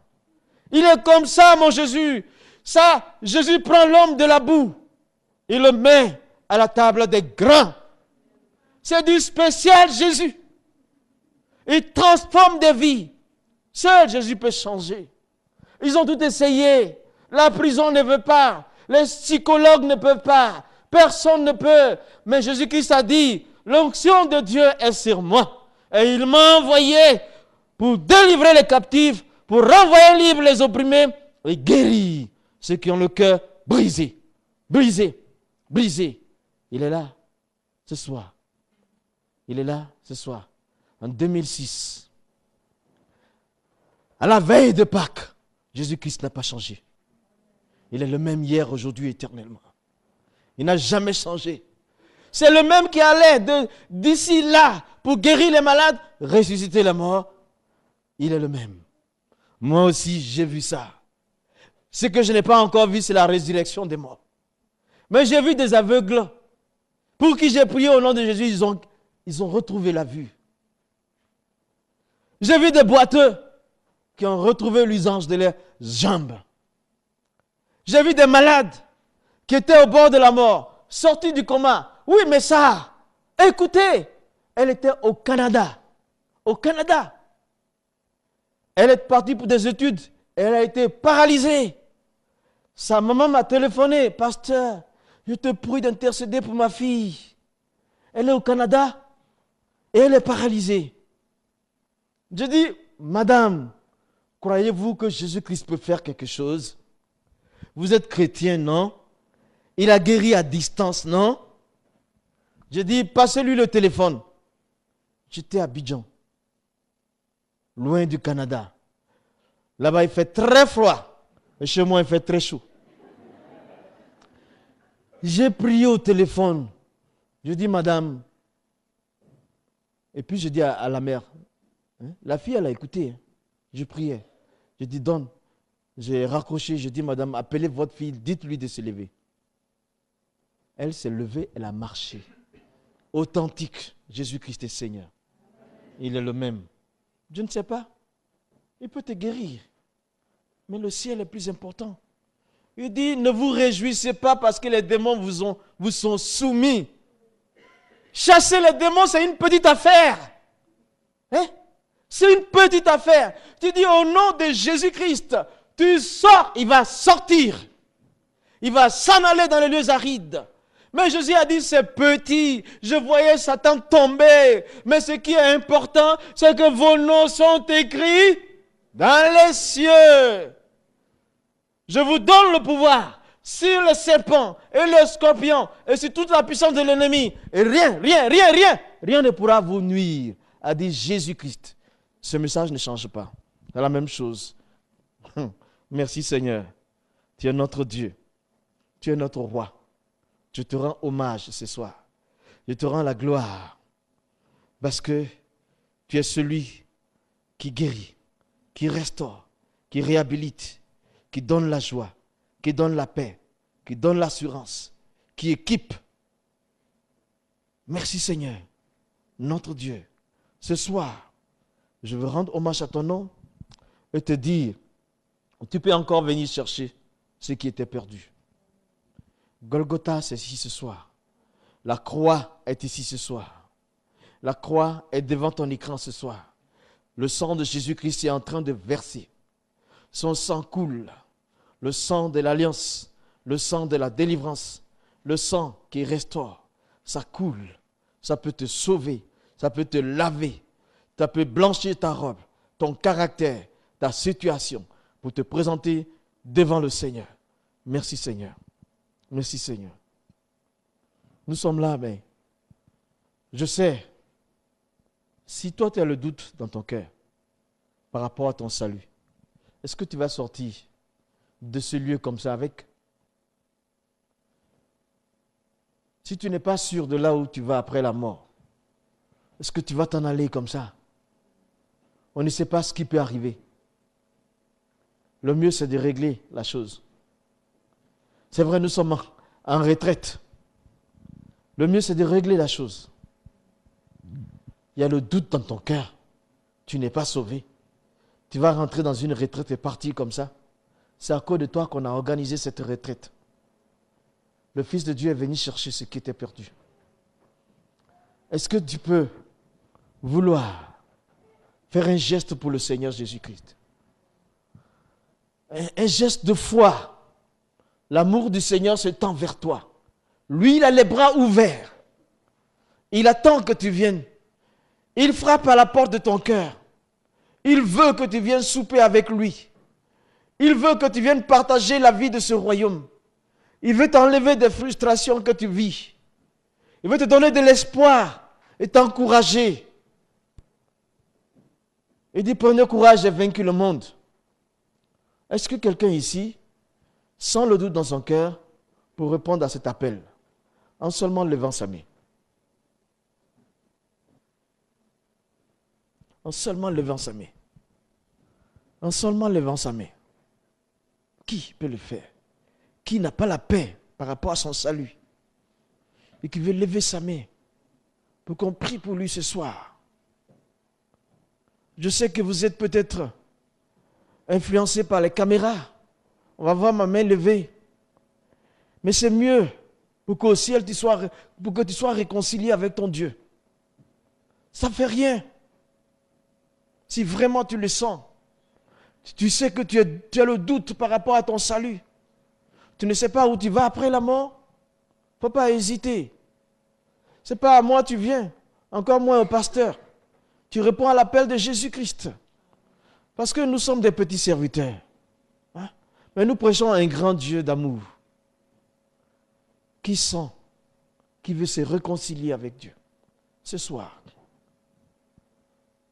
Il est comme ça, mon Jésus. Ça, Jésus prend l'homme de la boue. Il le met à la table des grands. C'est du spécial Jésus. Il transforme des vies. Seul Jésus peut changer. Ils ont tout essayé. La prison ne veut pas. Les psychologues ne peuvent pas. Personne ne peut. Mais Jésus-Christ a dit, l'onction de Dieu est sur moi. Et il m'a envoyé pour délivrer les captifs, pour renvoyer libres les opprimés et guérir ceux qui ont le cœur brisé. Brisé. Brisé. Il est là ce soir. Il est là ce soir. En 2006. À la veille de Pâques, Jésus-Christ n'a pas changé. Il est le même hier, aujourd'hui, éternellement. Il n'a jamais changé. C'est le même qui allait d'ici là pour guérir les malades, ressusciter les morts. Il est le même. Moi aussi, j'ai vu ça. Ce que je n'ai pas encore vu, c'est la résurrection des morts. Mais j'ai vu des aveugles pour qui j'ai prié au nom de Jésus, ils ont retrouvé la vue. J'ai vu des boiteux qui ont retrouvé l'usage de leurs jambes. J'ai vu des malades qui étaient au bord de la mort, sortis du coma. Oui, mais ça, écoutez, elle était au Canada. Au Canada. Elle est partie pour des études. Elle a été paralysée. Sa maman m'a téléphoné. Pasteur, je te prie d'intercéder pour ma fille. Elle est au Canada et elle est paralysée. Je dis, madame, croyez-vous que Jésus-Christ peut faire quelque chose? Vous êtes chrétien, non? Il a guéri à distance, non? J'ai dit, passez-lui le téléphone. J'étais à Abidjan, loin du Canada. Là-bas, il fait très froid. Et chez moi, il fait très chaud. J'ai prié au téléphone. Je dis, madame. Et puis, je dis à la mère. La fille, elle a écouté. Je priais. Je dis, donne. J'ai raccroché. Je dis, madame, appelez votre fille. Dites-lui de se lever. Elle s'est levée. Elle a marché. Authentique. Jésus-Christ est Seigneur. Il est le même. Je ne sais pas. Il peut te guérir. Mais le ciel est plus important. Il dit, ne vous réjouissez pas parce que les démons vous sont soumis. Chasser les démons, c'est une petite affaire. Hein? C'est une petite affaire. Tu dis, au nom de Jésus-Christ, tu sors, il va sortir. Il va s'en aller dans les lieux arides. Mais Jésus a dit, c'est petit. Je voyais Satan tomber. Mais ce qui est important, c'est que vos noms sont écrits dans les cieux. Je vous donne le pouvoir sur le serpent et le scorpion et sur toute la puissance de l'ennemi. Et rien ne pourra vous nuire, a dit Jésus-Christ. Ce message ne change pas. C'est la même chose. Merci Seigneur. Tu es notre Dieu. Tu es notre roi. Je te rends hommage ce soir. Je te rends la gloire. Parce que tu es celui qui guérit, qui restaure, qui réhabilite, qui donne la joie, qui donne la paix, qui donne l'assurance, qui équipe. Merci Seigneur, notre Dieu. Ce soir, je veux rendre hommage à ton nom et te dire, tu peux encore venir chercher ce qui était perdu. Golgotha, c'est ici ce soir. La croix est ici ce soir. La croix est devant ton écran ce soir. Le sang de Jésus-Christ est en train de verser. Son sang coule. Le sang de l'alliance, le sang de la délivrance, le sang qui restaure. Ça coule. Ça peut te sauver. Ça peut te laver. Ça peut blanchir ta robe, ton caractère, ta situation pour te présenter devant le Seigneur. Merci Seigneur. Merci Seigneur. Nous sommes là, mais je sais, si toi tu as le doute dans ton cœur par rapport à ton salut, est-ce que tu vas sortir de ce lieu comme ça avec? Si tu n'es pas sûr de là où tu vas après la mort, est-ce que tu vas t'en aller comme ça? On ne sait pas ce qui peut arriver. Le mieux, c'est de régler la chose. C'est vrai, nous sommes en retraite. Le mieux, c'est de régler la chose. Il y a le doute dans ton cœur. Tu n'es pas sauvé. Tu vas rentrer dans une retraite et partir comme ça. C'est à cause de toi qu'on a organisé cette retraite. Le Fils de Dieu est venu chercher ce qui était perdu. Est-ce que tu peux vouloir faire un geste pour le Seigneur Jésus-Christ? Un geste de foi. L'amour du Seigneur se tend vers toi. Lui, il a les bras ouverts. Il attend que tu viennes. Il frappe à la porte de ton cœur. Il veut que tu viennes souper avec lui. Il veut que tu viennes partager la vie de ce royaume. Il veut t'enlever des frustrations que tu vis. Il veut te donner de l'espoir et t'encourager. Il dit, prenez courage, j'ai vaincu le monde. Est-ce que quelqu'un ici sent le doute dans son cœur pour répondre à cet appel en seulement levant sa main? En seulement levant sa main. En seulement levant sa main. Qui peut le faire? Qui n'a pas la paix par rapport à son salut et qui veut lever sa main pour qu'on prie pour lui ce soir? Je sais que vous êtes peut-être influencé par les caméras. On va voir ma main levée. Mais c'est mieux pour qu'au ciel, pour que tu sois réconcilié avec ton Dieu. Ça ne fait rien. Si vraiment tu le sens, tu sais que tu as le doute par rapport à ton salut. Tu ne sais pas où tu vas après la mort. Il ne faut pas hésiter. Ce n'est pas à moi tu viens, encore moins au pasteur. Tu réponds à l'appel de Jésus-Christ. Parce que nous sommes des petits serviteurs. Hein? Mais nous prêchons un grand Dieu d'amour qui sent, qui veut se réconcilier avec Dieu. Ce soir,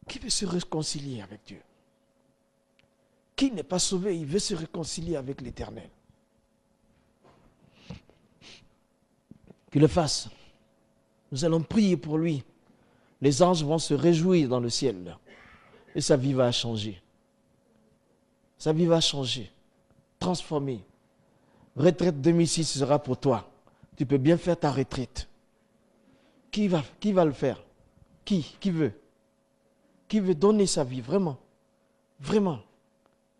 qui veut se réconcilier avec Dieu. Qui n'est pas sauvé, il veut se réconcilier avec l'Éternel. Qu'il le fasse. Nous allons prier pour lui. Les anges vont se réjouir dans le ciel. Et sa vie va changer. Sa vie va changer. Transformée. Retraite 2006 sera pour toi. Tu peux bien faire ta retraite. Qui va le faire? Qui veut? Qui veut donner sa vie, vraiment? Vraiment.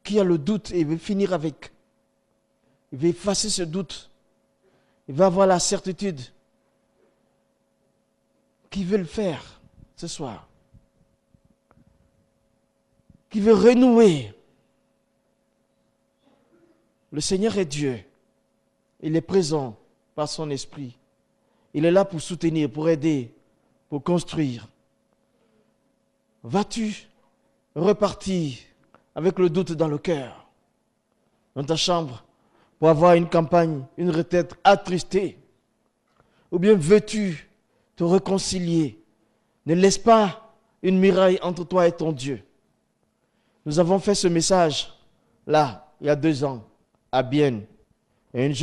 Qui a le doute et veut finir avec? Il veut effacer ce doute. Il va avoir la certitude. Qui veut le faire ce soir? Qui veut renouer? Le Seigneur est Dieu. Il est présent par son esprit. Il est là pour soutenir, pour aider, pour construire. Vas-tu repartir avec le doute dans le cœur, dans ta chambre, pour avoir une campagne, une retraite attristée? Ou bien veux-tu te réconcilier? Ne laisse pas une muraille entre toi et ton Dieu. Nous avons fait ce message là, il y a 2 ans, à Bienne. Et une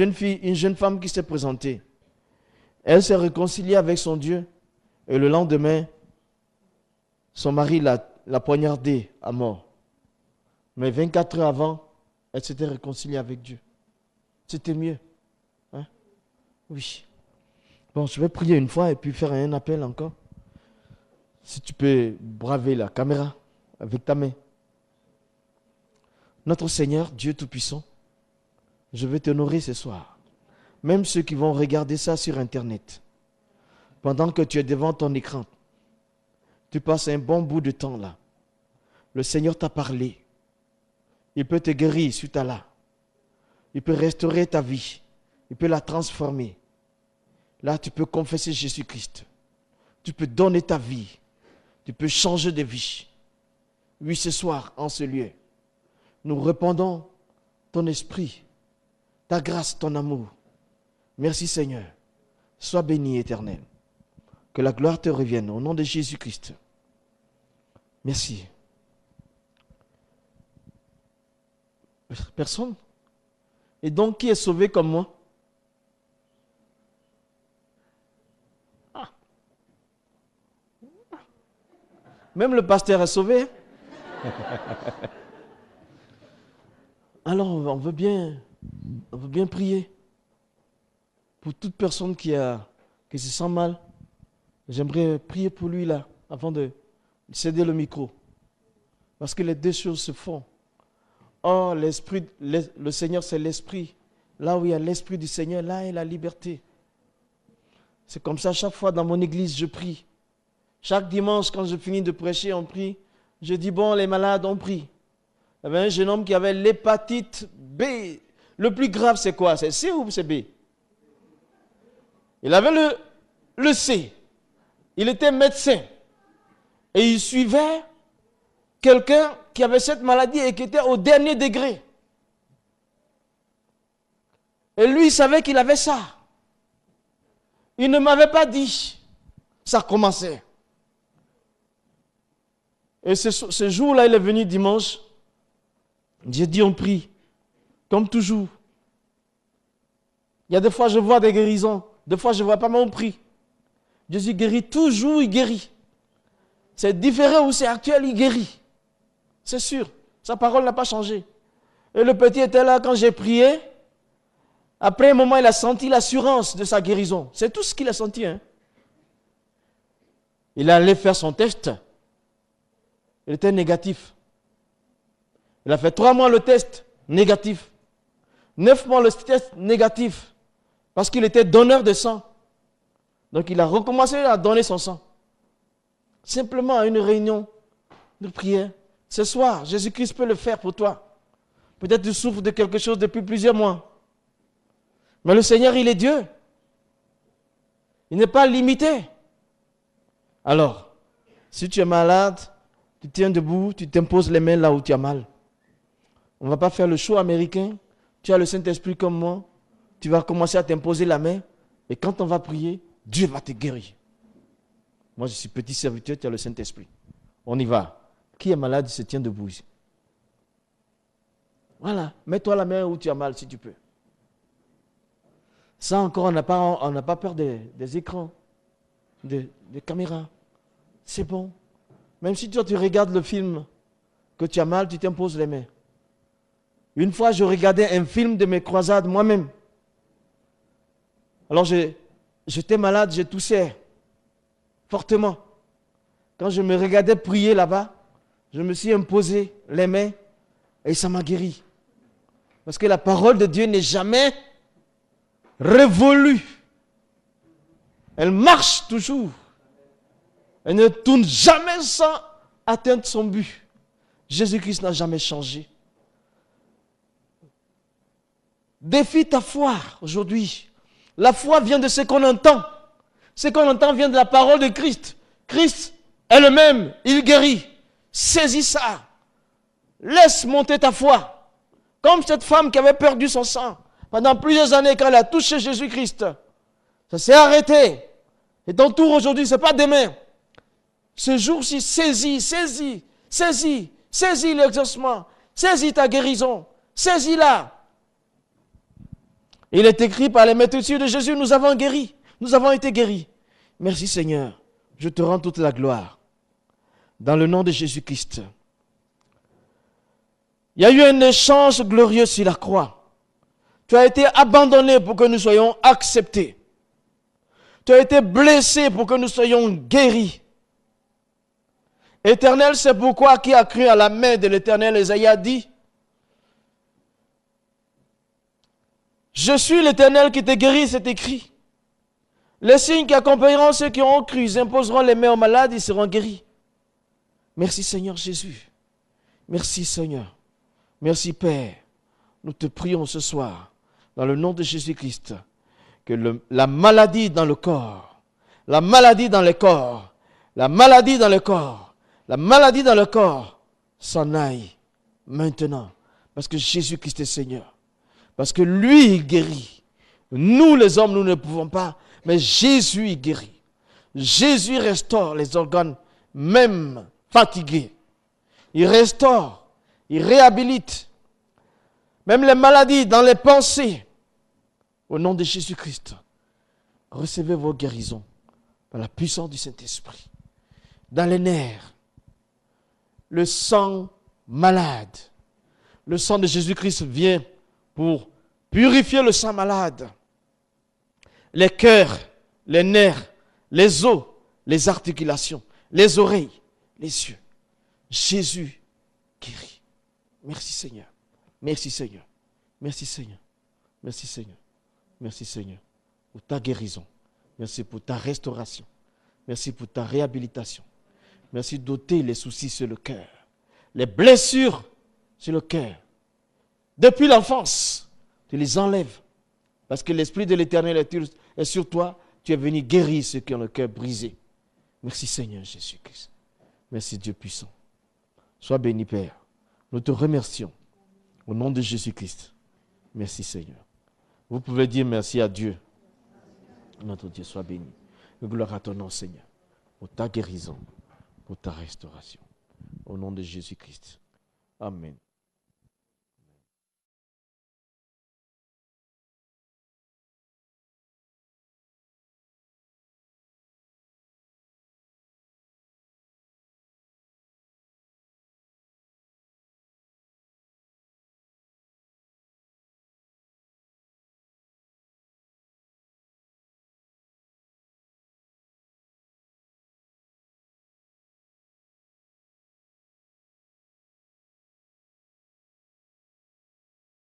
jeune femme qui s'est présentée. Elle s'est réconciliée avec son Dieu. Et le lendemain, son mari l'a poignardée à mort. Mais 24 heures avant, elle s'était réconciliée avec Dieu. C'était mieux. Hein? Oui. Bon, je vais prier une fois et puis faire un appel encore. Si tu peux braver la caméra avec ta main. Notre Seigneur, Dieu Tout-Puissant, je vais t'honorer ce soir. Même ceux qui vont regarder ça sur Internet, pendant que tu es devant ton écran, tu passes un bon bout de temps là. Le Seigneur t'a parlé. Il peut te guérir suite à là. Il peut restaurer ta vie. Il peut la transformer. Là, tu peux confesser Jésus-Christ. Tu peux donner ta vie. Tu peux changer de vie. Oui, ce soir, en ce lieu, nous répandons ton esprit, ta grâce, ton amour. Merci Seigneur. Sois béni, Éternel. Que la gloire te revienne au nom de Jésus-Christ. Merci. Personne? Et donc, qui est sauvé comme moi? Même le pasteur est sauvé. Alors, on veut bien prier pour toute personne qui se sent mal. J'aimerais prier pour lui là, avant de céder le micro. Parce que les 2 choses se font. Oh, le Seigneur, c'est l'esprit. Là où il y a l'esprit du Seigneur, là est la liberté. C'est comme ça, chaque fois dans mon église, je prie. Chaque dimanche, quand je finis de prêcher, on prie. Je dis, bon, les malades, on prie. Il y avait un jeune homme qui avait l'hépatite B. Le plus grave, c'est quoi? C'est C ou c'est B? Il avait le C. Il était médecin. Et il suivait quelqu'un qui avait cette maladie et qui était au dernier degré. Et lui, il savait qu'il avait ça. Il ne m'avait pas dit. Ça commençait. Et ce jour-là, il est venu dimanche. J'ai dit, on prie. Comme toujours. Il y a des fois, je vois des guérisons. Des fois, je ne vois pas, mais on prie. Jésus guérit toujours, il guérit. C'est différent ou c'est actuel, il guérit. C'est sûr. Sa parole n'a pas changé. Et le petit était là quand j'ai prié. Après un moment, il a senti l'assurance de sa guérison. C'est tout ce qu'il a senti. Hein. Il est allé faire son test. Il était négatif. Il a fait 3 mois le test, négatif. 9 mois le test, négatif. Parce qu'il était donneur de sang. Donc il a recommencé à donner son sang. Simplement à une réunion de prière. Ce soir, Jésus-Christ peut le faire pour toi. Peut-être tu souffres de quelque chose depuis plusieurs mois. Mais le Seigneur, il est Dieu. Il n'est pas limité. Alors, si tu es malade, tu tiens debout, tu t'imposes les mains là où tu as mal. On ne va pas faire le show américain. Tu as le Saint-Esprit comme moi. Tu vas commencer à t'imposer la main. Et quand on va prier, Dieu va te guérir. Moi, je suis petit serviteur, tu as le Saint-Esprit. On y va. Qui est malade, se tient debout ici. Voilà. Mets-toi la main où tu as mal, si tu peux. Ça encore, on n'a pas peur des écrans, des caméras. C'est bon. Même si toi, tu regardes le film, que tu as mal, tu t'imposes les mains. Une fois, je regardais un film de mes croisades moi-même. Alors, j'étais malade, je toussais fortement. Quand je me regardais prier là-bas, je me suis imposé les mains et ça m'a guéri. Parce que la parole de Dieu n'est jamais révolue. Elle marche toujours. Elle ne tourne jamais sans atteindre son but. Jésus-Christ n'a jamais changé. Défie ta foi aujourd'hui. La foi vient de ce qu'on entend. Ce qu'on entend vient de la parole de Christ. Christ est le même, il guérit. Saisis ça. Laisse monter ta foi. Comme cette femme qui avait perdu son sang pendant plusieurs années quand elle a touché Jésus-Christ. Ça s'est arrêté. Et ton tour aujourd'hui, ce n'est pas demain. Ce jour-ci, saisis l'exaucement. Saisis ta guérison. Saisis-la. Il est écrit par les maîtres de Jésus, nous avons guéri. Nous avons été guéris. Merci Seigneur. Je te rends toute la gloire. Dans le nom de Jésus-Christ. Il y a eu un échange glorieux sur la croix. Tu as été abandonné pour que nous soyons acceptés. Tu as été blessé pour que nous soyons guéris. Éternel, c'est pourquoi qui a cru à la main de l'Éternel, Ésaïe a dit, je suis l'Éternel qui te guérit, c'est écrit. Les signes qui accompagneront ceux qui ont cru, ils imposeront les mains aux malades, ils seront guéris. Merci Seigneur Jésus. Merci Seigneur. Merci Père. Nous te prions ce soir, dans le nom de Jésus-Christ, que la maladie dans le corps, la maladie dans le corps, la maladie dans le corps, la maladie dans le corps s'en aille maintenant. Parce que Jésus-Christ est Seigneur. Parce que lui, il guérit. Nous, les hommes, nous ne pouvons pas. Mais Jésus, il guérit. Jésus restaure les organes, même fatigués. Il restaure, il réhabilite. Même les maladies dans les pensées. Au nom de Jésus-Christ, recevez vos guérisons par la puissance du Saint-Esprit. Dans les nerfs, le sang malade. Le sang de Jésus-Christ vient pour purifier le sang malade. Les cœurs, les nerfs, les os, les articulations, les oreilles, les yeux. Jésus guérit. Merci Seigneur. Merci Seigneur. Merci Seigneur. Merci Seigneur. Merci Seigneur pour ta guérison. Merci pour ta restauration. Merci pour ta réhabilitation. Merci d'ôter les soucis sur le cœur. Les blessures sur le cœur. Depuis l'enfance, tu les enlèves. Parce que l'Esprit de l'Éternel est sur toi. Tu es venu guérir ceux qui ont le cœur brisé. Merci Seigneur Jésus-Christ. Merci Dieu puissant. Sois béni Père. Nous te remercions. Au nom de Jésus-Christ. Merci Seigneur. Vous pouvez dire merci à Dieu. Notre Dieu soit béni. Gloire à ton nom Seigneur. Pour ta guérison. Pour ta restauration. Au nom de Jésus-Christ. Amen.